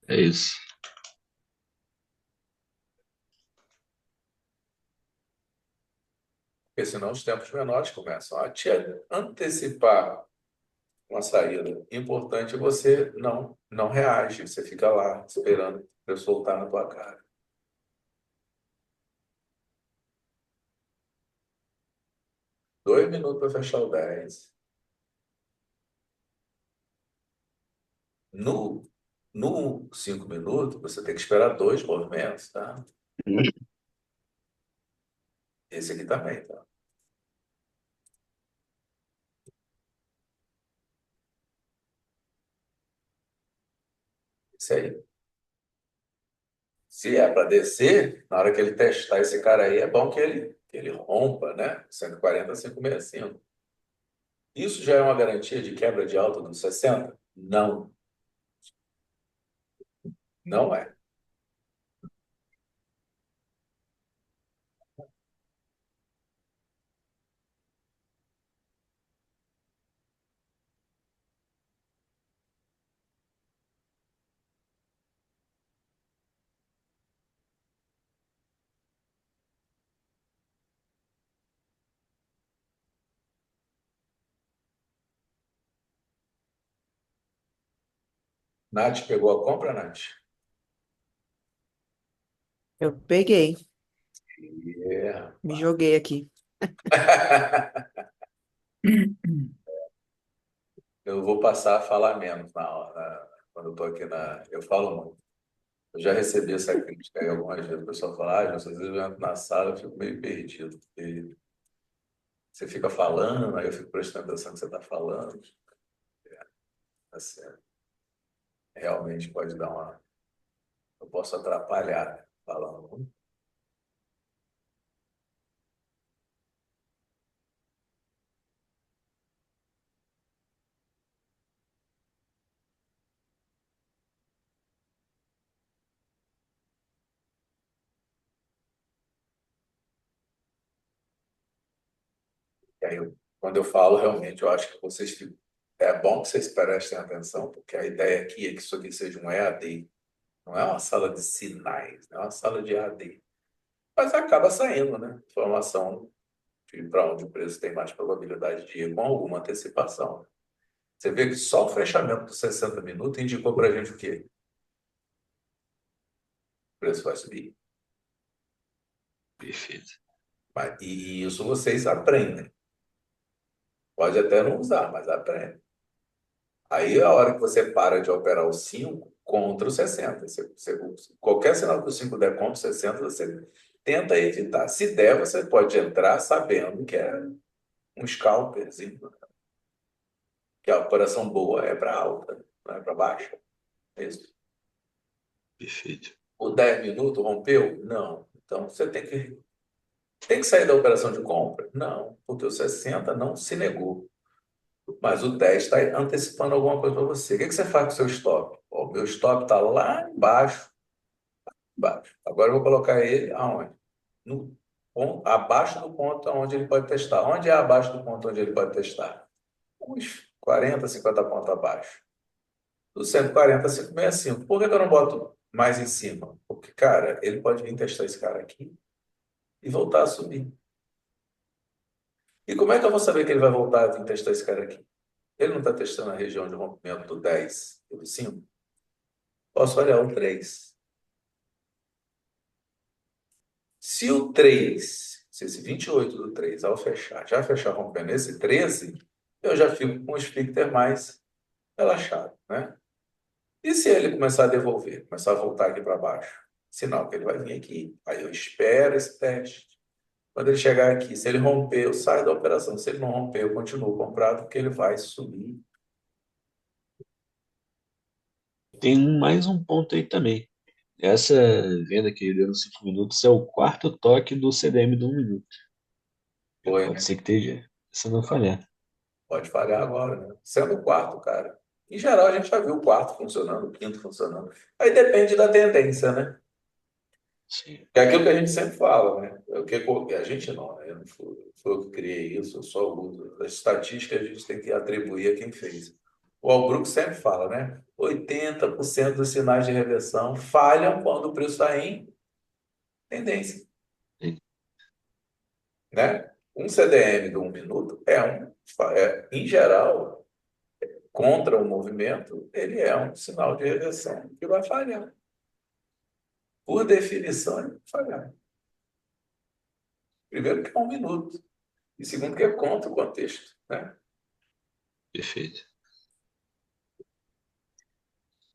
É isso. Porque senão os tempos menores começam a te antecipar uma saída. Importante é você não reage, você fica lá esperando eu soltar na tua cara. 2 minutos para fechar o 10. No No 5 minutos, você tem que esperar dois movimentos, tá? Esse aqui também, tá? Esse aí. Se é para descer, na hora que ele testar esse cara aí, é bom que ele rompa, né? 140 a 565. Isso já é uma garantia de quebra de alta dos 60? Não, não é. Nath pegou a compra, Nath? Eu peguei, Yeah. me joguei aqui. Eu vou passar a falar menos na aula, quando eu estou aqui na. Eu falo muito. Eu já recebi essa crítica aí algumas vezes. O pessoal fala, às vezes eu entro na sala e fico meio perdido, porque você fica falando, aí eu fico prestando atenção no que você está falando. Assim, realmente pode dar uma. Eu posso atrapalhar, né, falando. E aí, quando eu falo, realmente, eu acho que vocês ficam. É bom que vocês prestem atenção, porque a ideia aqui é que isso aqui seja um EAD. Não é uma sala de sinais, não é uma sala de EAD. Mas acaba saindo, né? Informação para onde o preço tem mais probabilidade de ir com alguma antecipação. Você vê que só o fechamento dos 60 minutos indicou para a gente o quê? O preço vai subir. Perfeito. E isso vocês aprendem. Pode até não usar, mas aprende. Aí, a hora que você para de operar o 5 contra o 60. Qualquer sinal que o 5 der contra o 60, você tenta evitar. Se der, você pode entrar sabendo que é um scalperzinho, que a operação boa é para alta, não é para baixa. É isso. Perfeito. O 10 minutos rompeu? Não. Então, você tem que sair da operação de compra? Não, porque o 60 não se negou. Mas o 10 está antecipando alguma coisa para você. O que você faz com o seu stop? O meu stop está lá embaixo, embaixo. Agora eu vou colocar ele aonde? No abaixo do ponto onde ele pode testar. Onde é abaixo do ponto onde ele pode testar? Uns 40, 50 pontos abaixo. Do 140 a 565. Por que eu não boto mais em cima? Porque, cara, ele pode vir testar esse cara aqui e voltar a subir. E como é que eu vou saber que ele vai voltar a vir testar esse cara aqui? Ele não está testando a região de rompimento do 10 e do 5? Posso olhar o 3. Se o 3, se esse 28 do 3 ao fechar, já fechar rompendo esse 13, eu já fico com o splitter mais relaxado, né? E se ele começar a devolver, começar a voltar aqui para baixo? Sinal que ele vai vir aqui. Aí eu espero esse teste. Quando ele chegar aqui, se ele romper, eu saio da operação. Se ele não romper, eu continuo comprado, porque ele vai subir. Tem mais um ponto aí também. Essa venda que ele deu nos 5 minutos é o quarto toque do CDM do 1 minuto. Foi, Pode né? ser que esteja. Se não falhar. Pode falhar agora, né? Sendo o quarto, cara. Em geral, a gente já viu o quarto funcionando, o quinto funcionando. Aí depende da tendência, né? Sim. É aquilo que a gente sempre fala, né? A gente não, né? Eu não fui eu que criei isso, eu só uso. As estatísticas a gente tem que atribuir a quem fez. O Albrook sempre fala, né? 80% dos sinais de reversão falham quando o preço está em tendência, né? Um CDM de 1 minuto em geral, contra o movimento, ele é um sinal de reversão que vai falhar. Por definição, ele vai falhar. Primeiro que é 1 minuto. E segundo que é contra o contexto, né? Perfeito.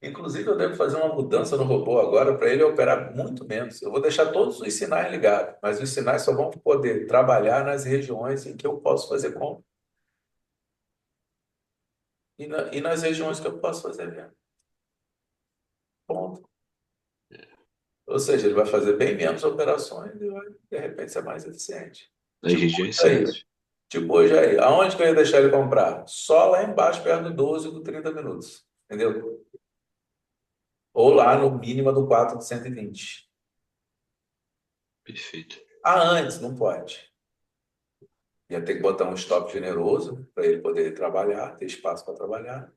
Inclusive, eu devo fazer uma mudança no robô agora para ele operar muito menos. Eu vou deixar todos os sinais ligados, mas os sinais só vão poder trabalhar nas regiões em que eu posso fazer compra e nas regiões que eu posso fazer venda. Ponto. Ou seja, ele vai fazer bem menos operações e vai, de repente, ser mais eficiente. Nas Tipo regiões hoje aí. certas. Tipo hoje aí. Aonde que eu ia deixar ele comprar? Só lá embaixo, perto do 12 do 30 minutos. Entendeu? Ou lá no mínimo do 4 de 120. Perfeito. Ah, antes, não pode. Ia ter que botar um stop generoso para ele poder trabalhar, ter espaço para trabalhar.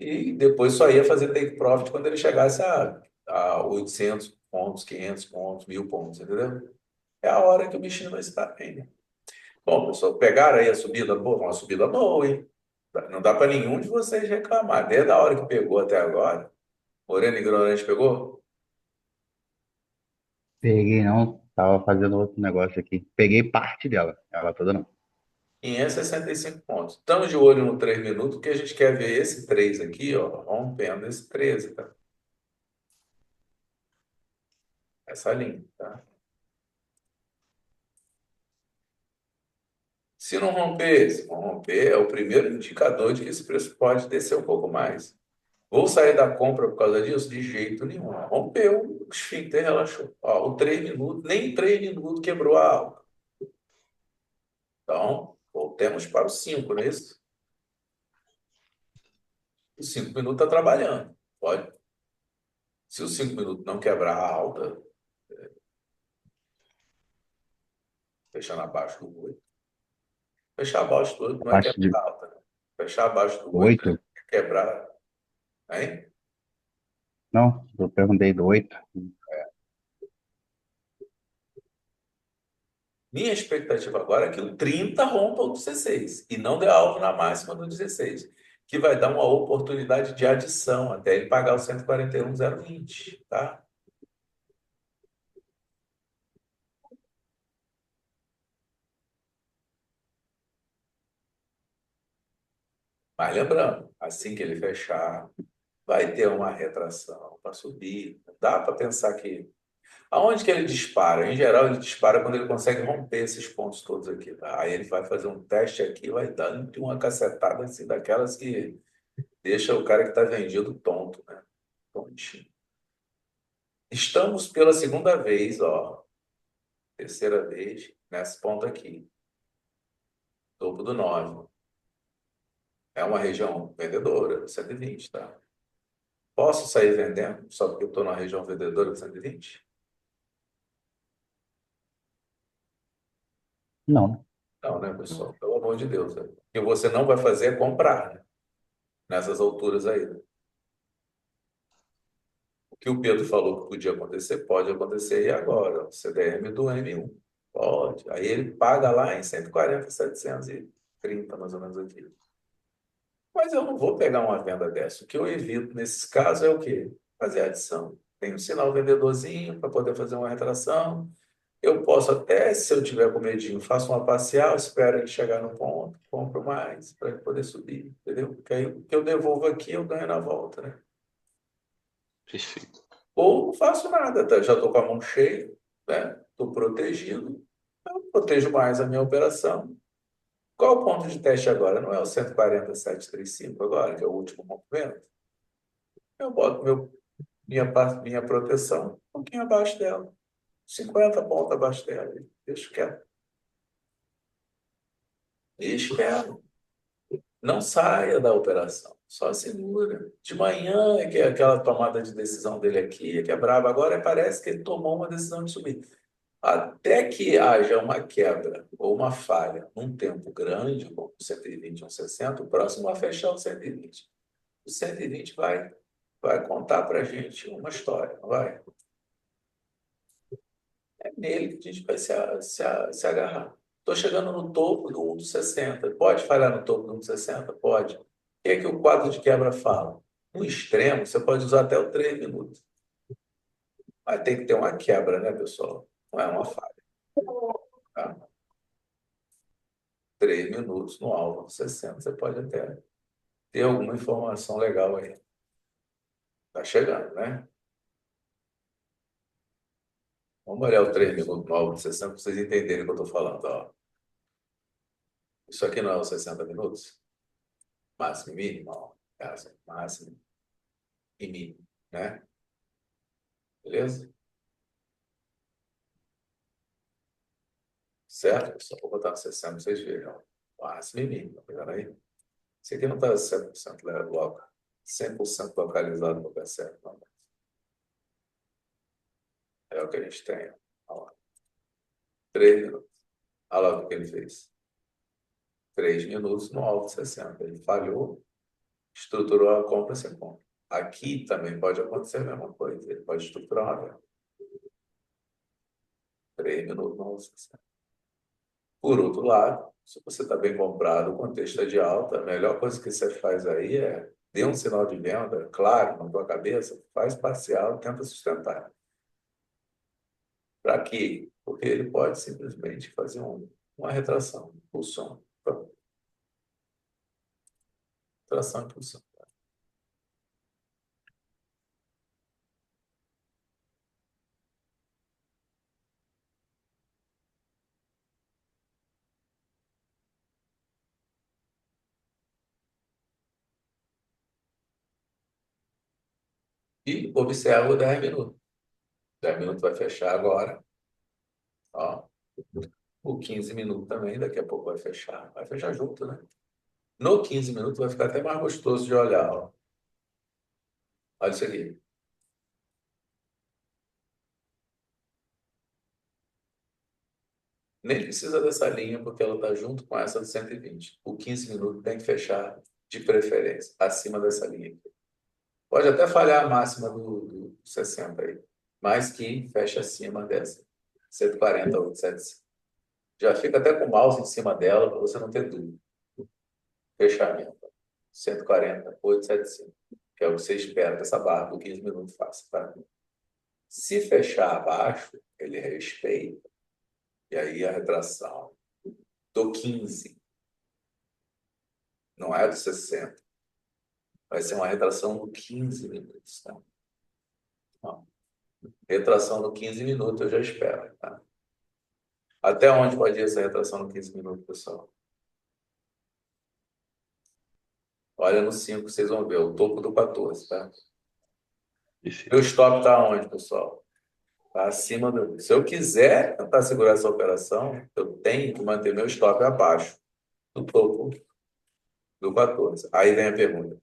E depois só ia fazer take profit quando ele chegasse a 800 pontos, 500 pontos, 1.000 pontos, entendeu? É a hora que o bichinho vai estar bem, né? Bom, pessoal, pegaram aí a subida boa? Uma subida boa, hein? Não dá para nenhum de vocês reclamar. Desde a hora que pegou até agora, Moreno e Ignorante pegou? Peguei não, tava fazendo outro negócio aqui. Peguei parte dela, ela toda não. 565 pontos. Estamos de olho no 3 minutos, porque a gente quer ver esse 3 aqui, ó, rompendo esse 13, tá? Essa linha, tá? Se não romper, é o primeiro indicador de que esse preço pode descer um pouco mais. Vou sair da compra por causa disso? De jeito nenhum. Rompeu, o esfíncter relaxou. Ó, o 3 minutos, nem 3 minutos quebrou a alta. Então, voltemos para o 5, não é isso? Os 5 minutos está trabalhando. Pode. Se os 5 minutos não quebrar a alta, fechando abaixo do 8. Fechar abaixo do 8 não é Parte quebrar de a alta, né? Fechar abaixo do 8 8? é quebrar, hein? Não, eu perguntei do 8. Minha expectativa agora é que o 30 rompa o 16 e não dê alvo na máxima do 16, que vai dar uma oportunidade de adição até ele pagar o 141,020, tá? Mas lembrando, assim que ele fechar, vai ter uma retração para subir. Dá para pensar que aonde que ele dispara? Em geral, ele dispara quando ele consegue romper esses pontos todos aqui, tá? Aí ele vai fazer um teste aqui, e vai dar uma cacetada assim, daquelas que deixa o cara que está vendido tonto, né? Tontinho. Estamos pela segunda vez, ó, terceira vez, nesse ponto aqui, topo do 9. É uma região vendedora, 120, tá? Posso sair vendendo só porque eu estou na região vendedora de 120? Não. Não, né, pessoal? Pelo amor de Deus. Né? O que você não vai fazer é comprar, né? Nessas alturas aí. Né? O que o Pedro falou que podia acontecer, pode acontecer e agora. O CDM do M1. Pode. Aí ele paga lá em 140, 730, mais ou menos aqui. Mas eu não vou pegar uma venda dessa. O que eu evito nesses casos é o quê? Fazer adição. Tem um sinal vendedorzinho para poder fazer uma retração. Eu posso até, se eu tiver com medinho, faço uma parcial, espero ele chegar no ponto, compro mais para ele poder subir, entendeu? Porque aí o que eu devolvo aqui eu ganho na volta, né? Perfeito. Ou não faço nada, tá? Já estou com a mão cheia, né? Estou protegido, eu protejo mais a minha operação. Qual o ponto de teste agora? Não é o 147,35 agora, que é o último rompimento? Eu boto minha proteção um pouquinho abaixo dela, 50 pontos abaixo dela, deixo quieto. E espero. Não saia da operação, só segura. De manhã é que é aquela tomada de decisão dele aqui, que é brava. Agora parece que ele tomou uma decisão de subir. Até que haja uma quebra ou uma falha num tempo grande, como 120 ou 60, o próximo vai fechar o 120. O 120 vai contar para a gente uma história, não vai? É nele que a gente vai se agarrar. Estou chegando no topo do 1,60. Pode falhar no topo do 1,60? Pode. O que é que o quadro de quebra fala? No extremo, você pode usar até o 3 minutos. Mas tem que ter uma quebra, né, pessoal? Não é uma falha. Tá? 3 minutos no alvo 60. Você pode até ter alguma informação legal aí. Tá chegando, né? Vamos olhar o 3 minutos no álbum de 60 para vocês entenderem o que eu estou falando. Ó. Isso aqui não é os 60 minutos? Máximo e mínimo? Ó. É assim, máximo e mínimo, né? Beleza? Certo? Só vou botar no 60 para vocês verem. Ó. Máximo e mínimo, tá vendo aí? Isso aqui não está 100% local, 100% localizado no lugar certo, não. É o que a gente tem. Ó. Olha lá. 3 minutos. Olha lá o que ele fez. 3 minutos no alvo de 60. Ele falhou, estruturou a compra sem compra. Aqui também pode acontecer a mesma coisa. Ele pode estruturar uma venda. 3 minutos no alvo de 60. Por outro lado, se você está bem comprado, o contexto é de alta, a melhor coisa que você faz aí é dê um sinal de venda, claro, na tua cabeça, faz parcial, tenta sustentar. Para quê? Porque ele pode simplesmente fazer uma retração, impulsão. Retração, impulsão. E observa o 10 minutos. 10 minutos vai fechar agora. Ó. O 15 minutos também, daqui a pouco vai fechar. Vai fechar junto, né? No 15 minutos vai ficar até mais gostoso de olhar. Ó. Olha isso aqui. Nem precisa dessa linha, porque ela está junto com essa do 120. O 15 minutos tem que fechar, de preferência, acima dessa linha aqui. Pode até falhar a máxima do 60 aí, mas que feche acima dessa. 140, 875. Já fica até com o mouse em cima dela, para você não ter dúvida. Fechamento. 140, 875. Que é o que você espera que essa barra do 15 minutos faça. Tá? Se fechar abaixo, ele respeita. E aí a retração do 15, não é do 60. Vai ser uma retração no 15 minutos. Tá? Ó, retração no 15 minutos eu já espero. Tá? Até onde pode ir essa retração no 15 minutos, pessoal? Olha no 5, vocês vão ver o topo do 14. Tá? Meu Perfeito. stop está onde, pessoal? Está acima do. Se eu quiser tentar segurar essa operação, eu tenho que manter meu stop abaixo do topo do 14. Aí vem a pergunta: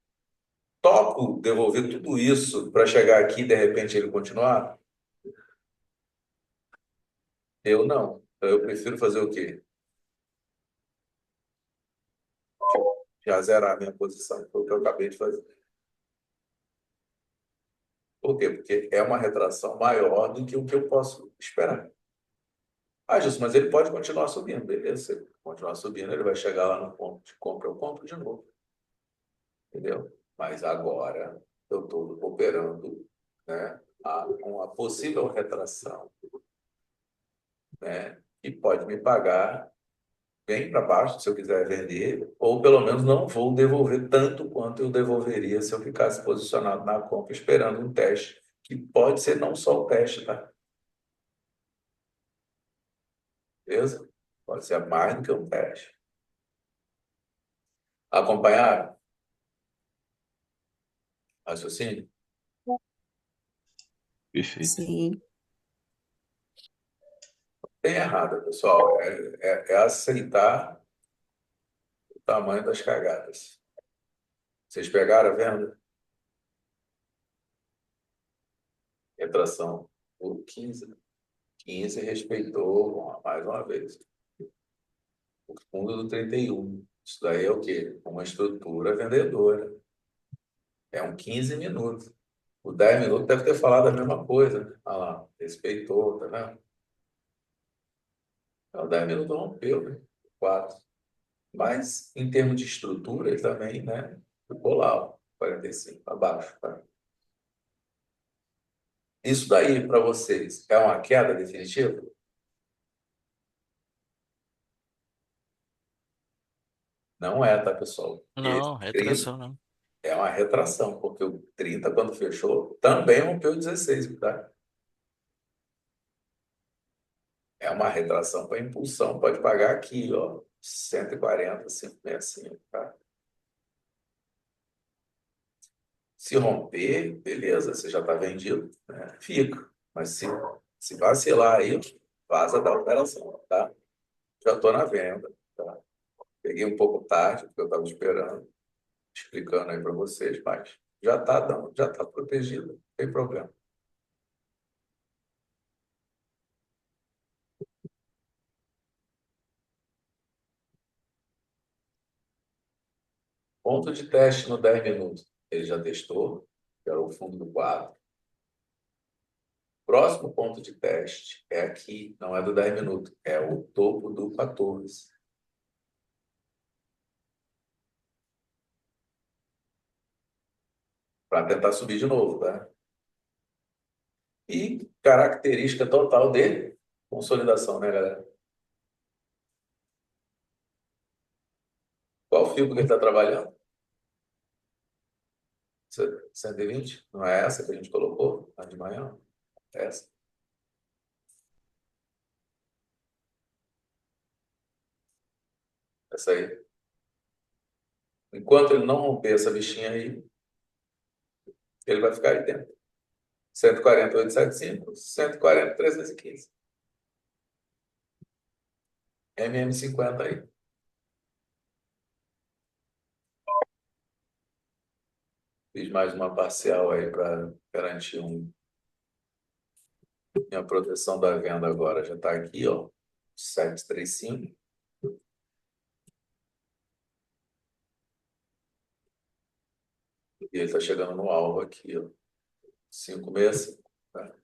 toco devolver tudo isso para chegar aqui e de repente ele continuar? Eu não. Então eu prefiro fazer o quê? Já zerar a minha posição. Foi o que eu acabei de fazer. Por quê? Porque é uma retração maior do que o que eu posso esperar. Ah, Gilson, mas ele pode continuar subindo. Beleza, se ele continuar subindo, ele vai chegar lá no ponto de compra, eu compro de novo. Entendeu? Mas agora eu estou operando, né, uma possível retração, né, que pode me pagar bem para baixo se eu quiser vender, ou pelo menos não vou devolver tanto quanto eu devolveria se eu ficasse posicionado na compra esperando um teste, que pode ser não só o teste, tá? Beleza? Pode ser mais do que um teste. Acompanhar raciocínio? Perfeito. Sim. Tem errado, pessoal. É aceitar o tamanho das cagadas. Vocês pegaram a venda? Retração por 15. 15 respeitou mais uma vez o fundo do 31. Isso daí é o quê? Uma estrutura vendedora. É um 15 minutos. O 10 minutos deve ter falado a mesma coisa. Né? Olha lá, respeitou, tá vendo? Então, o 10 minutos rompeu, né? 4. Mas, em termos de estrutura, ele também, né? Ficou lá, ó, 45, abaixo. Tá? Isso daí, para vocês, é uma queda definitiva? Não é, tá, pessoal? Esse Não, 30, retração não. É uma retração, porque o 30 quando fechou, também rompeu o 16, tá? É uma retração para impulsão, pode pagar aqui, ó, 140, 565, tá? Se romper, beleza, você já está vendido, né? Fica. Mas se vacilar aí, vaza da operação, tá? Já estou na venda, tá? Peguei um pouco tarde, porque eu estava esperando, explicando aí para vocês, mas já está dando, já está protegido, não tem problema. Ponto de teste no 10 minutos. Ele já testou, que era o fundo do quadro. Próximo ponto de teste é aqui, não é do 10 minutos, é o topo do 14. Para tentar subir de novo, tá? E característica total dele, consolidação, né, galera? Qual fibra que ele está trabalhando? 120? Não é essa que a gente colocou lá de manhã? É essa. Essa aí. Enquanto ele não romper essa bichinha aí, ele vai ficar aí dentro. 148,75, 140,315. MM50 aí. Fiz mais uma parcial aí para garantir minha proteção da venda agora. Já está aqui, ó. 735. E ele está chegando no alvo aqui, ó. 565. Tá?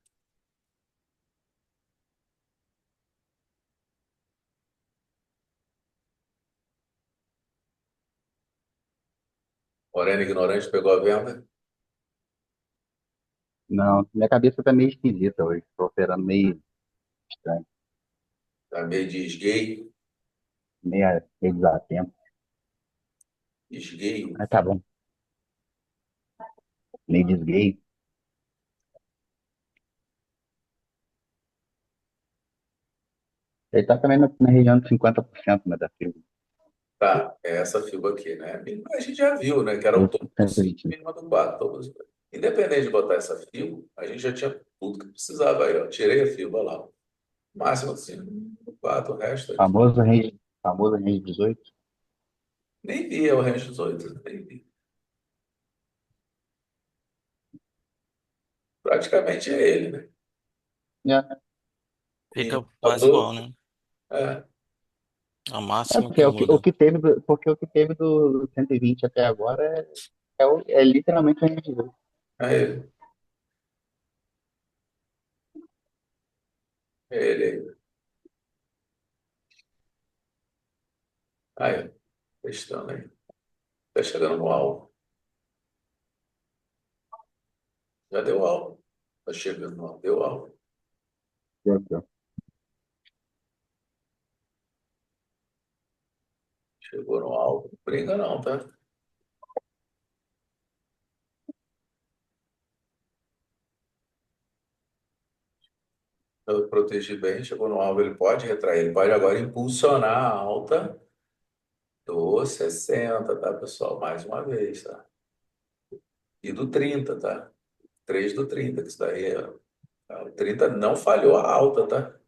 Morena ignorante pegou a venda. Não, minha cabeça tá meio esquisita hoje. Tô operando meio estranho, Tá meio de esgueio. meio desatempo. Esgueio. Mas tá bom, meio desguei. Ele tá também na região de 50%, né, da fibra. Tá, é essa fibra aqui, né? A gente já viu, né? Que era o Esse topo do 5 120. mínima do 4. Independente de botar essa fibra, a gente já tinha tudo que precisava aí, ó. Tirei a fibra lá. Máximo do 5 do 4, o resto aqui. Famoso range 18. Nem vi é o resto dos 8. Nem vi. Praticamente é ele, né? É, E Fica quase igual, né? é, É o é máximo porque que o muda. que teve porque o que teve do 120 até agora é literalmente o range 18. é ele. É ele aí. Aí, testando aí. Tá chegando no alvo. Já deu alvo. Tá chegando no alvo. Deu alvo. Chegou no alvo. Não brinca não, tá? Eu protegi bem, chegou no alvo, ele pode retrair, ele pode agora impulsionar a alta do 60, tá, pessoal? Mais uma vez, tá? E do 30, tá? 3 do 30, que isso daí tá? O 30 não falhou a alta, tá?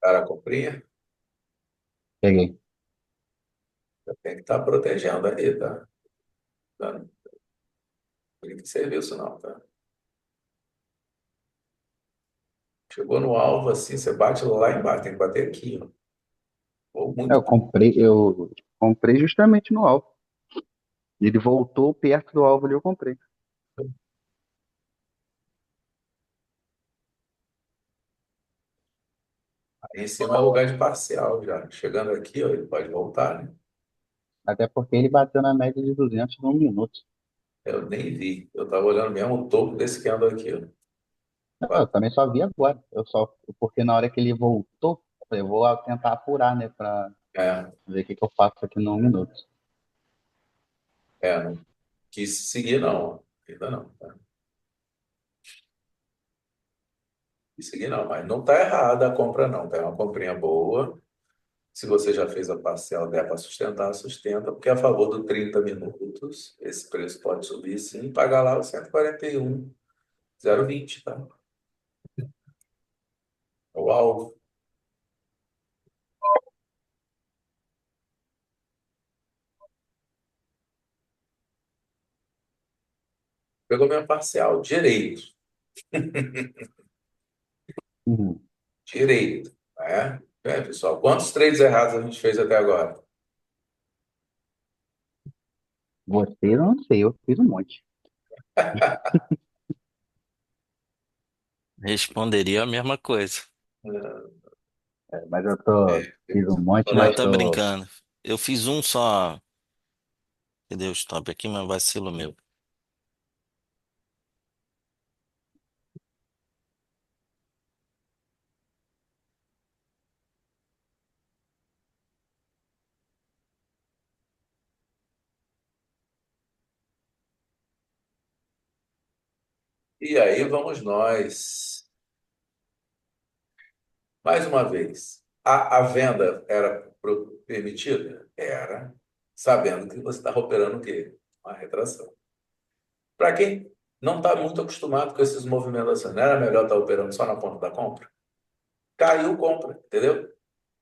Cara, comprinha, Peguei. tem que estar protegendo aí, tá? Não brinca em serviço não, tá? Chegou no alvo assim, você bate lá embaixo, tem que bater aqui, ó. Ou muito Eu comprei justamente no alvo. Ele voltou perto do alvo ali, eu comprei. Em cima é lugar de parcial já. Chegando aqui, ó, ele pode voltar, né? Até porque ele bateu na média de 200 num minuto. Eu nem vi. Eu estava olhando mesmo o topo desse candle aqui, ó. Não, eu também só vi agora. Porque na hora que ele voltou, eu falei, eu vou tentar apurar, né, pra É, ver o que que eu faço aqui num minuto. não quis seguir, não. Ainda não. Tá? Quis seguir, não. Mas não está errada a compra, não. Tá? É uma comprinha boa. Se você já fez a parcial, der para sustentar, sustenta, porque é a favor do 30 minutos, esse preço pode subir sim, e pagar lá o 141,020, tá? É o alvo. Pegou minha parcial, direito. Uhum. Direito, né? É, pessoal, quantos trades errados a gente fez até agora? Você, eu não sei, eu fiz um monte. Responderia a mesma coisa. É, mas eu É, fiz um monte, Não, mas tá tô. brincando. Eu fiz um só. Cadê o stop aqui, mas vacilo meu. e aí vamos nós. Mais uma vez, a venda era permitida? Era, sabendo que você está operando o quê? Uma retração. Para quem não está muito acostumado com esses movimentos assim, não era melhor estar operando só na ponta da compra? Caiu, compra, entendeu?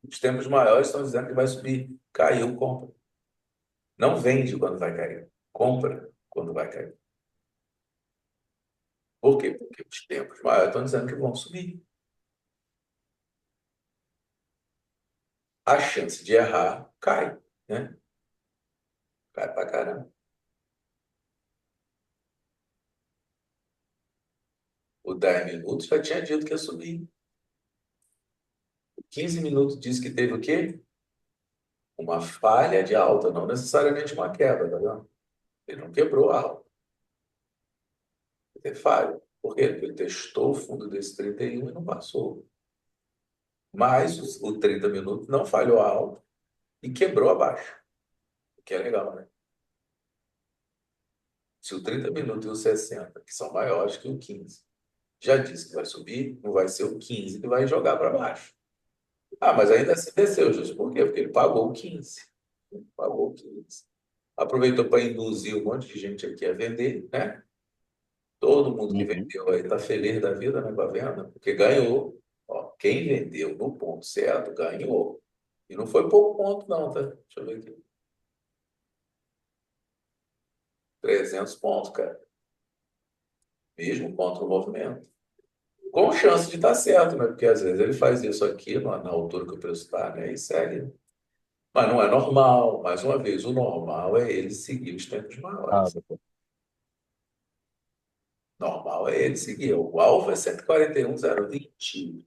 Os tempos maiores estão dizendo que vai subir. Caiu, compra. Não vende quando vai cair. Compra quando vai cair. Por quê? Porque os tempos maiores estão dizendo que vão subir. A chance de errar cai, né? Cai pra caramba. O 10 minutos já tinha dito que ia subir. O 15 minutos disse que teve o quê? Uma falha de alta, não necessariamente uma queda, tá vendo? Ele não quebrou a alta. Ele teve falha. Por quê? Porque ele testou o fundo desse 31 e não passou. Mas o 30 minutos não falhou a alta e quebrou abaixo. O que é legal, né? Se o 30 minutos e o 60, que são maiores que o 15, já disse que vai subir, não vai ser o 15 que vai jogar para baixo. Ah, mas ainda assim desceu, justo por quê? Porque ele pagou o 15. Pagou o 15. Aproveitou para induzir um monte de gente aqui a vender, né? Todo mundo que Uhum. vendeu aí está feliz da vida, né, com a venda, porque ganhou. Ó, quem vendeu no ponto certo ganhou. E não foi pouco ponto, não, tá? Deixa eu ver aqui. 300 pontos, cara. Mesmo contra o movimento. Com chance de estar certo, né? Porque às vezes ele faz isso aqui na altura que o preço está, né? E segue. Mas não é normal. Mais uma vez, o normal é ele seguir os tempos Ah, maiores. doutor. Normal é ele seguir. O alvo é 141,020.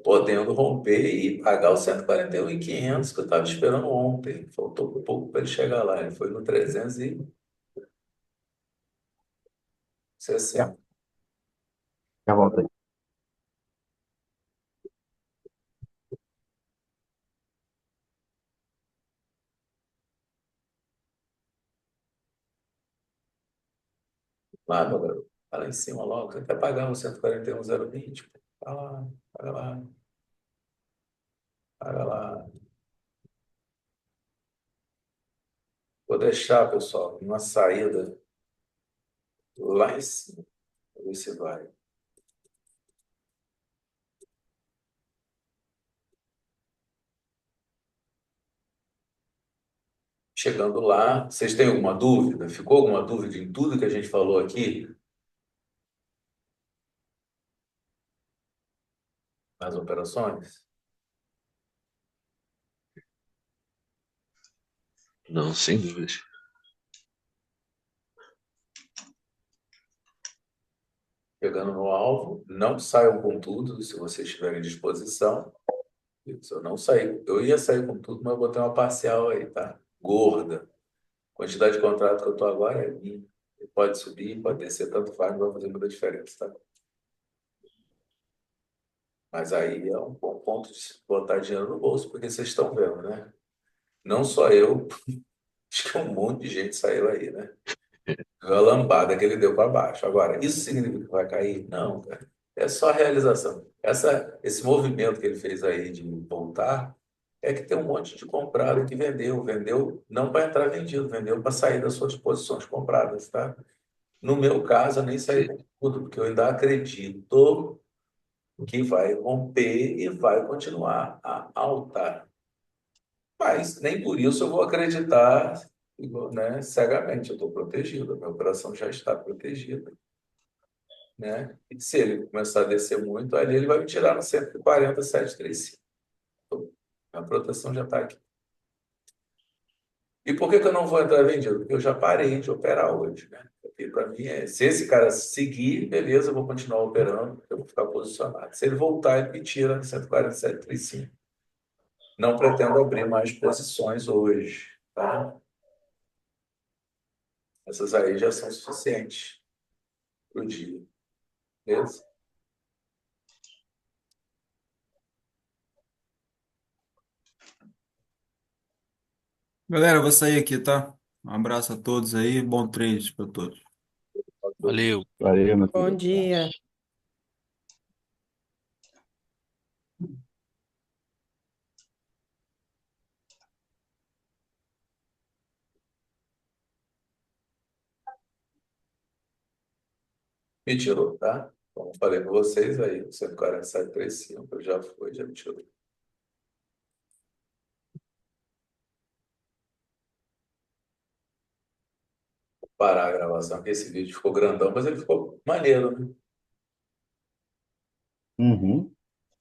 Podendo romper e pagar os 141.500 que eu estava esperando ontem. Faltou um pouco para ele chegar lá. Ele foi no 360. Já, já volto aí. Lá, meu garoto. Vai lá em cima logo. Você quer pagar os 141,020? Vai lá, paga lá, paga lá. Vou deixar, pessoal, uma saída lá em cima. Vou ver se vai. Chegando lá, vocês têm alguma dúvida? Ficou alguma dúvida em tudo que a gente falou aqui nas operações? Não, sem dúvidas. Chegando no alvo, não saiam com tudo se vocês tiverem disposição. Isso, eu não saí. Eu ia sair com tudo, mas eu botei uma parcial aí, tá? Gorda. Quantidade de contrato que eu tô agora é minha. Pode subir, pode descer, tanto faz, não vai fazer muita diferença, tá? Mas aí é um bom ponto de se botar dinheiro no bolso, porque vocês estão vendo, né? Não só eu, acho que um monte de gente saiu aí, né? A lambada que ele deu para baixo. Agora, isso significa que vai cair? Não, cara. É só a realização. Esse movimento que ele fez aí de voltar é que tem um monte de comprado que vendeu. Vendeu não para entrar vendido, vendeu para sair das suas posições compradas, tá? No meu caso, eu nem saí Sim. com tudo, porque eu ainda acredito que vai romper e vai continuar a alta. Mas nem por isso eu vou acreditar, né, cegamente. Eu estou protegido, a minha operação já está protegida, né? E se ele começar a descer muito, ali ele vai me tirar no 147,35. Então, a proteção já está aqui. E por que que eu não vou entrar vendido? Porque eu já parei de operar hoje, né? Porque para mim se esse cara seguir, beleza, eu vou continuar operando, eu vou ficar posicionado. Se ele voltar, ele me tira no 147,35. Não pretendo abrir mais posições hoje, tá? Essas aí já são suficientes para o dia, beleza? Galera, eu vou sair aqui, tá? Um abraço a todos aí, bom trade para todos. Valeu. Valeu, meu Bom querido. dia. Me tirou, tá? Como falei para vocês aí, o 147,35 já foi, já me tirou. Vou parar a gravação, porque esse vídeo ficou grandão, mas ele ficou maneiro, né? Uhum.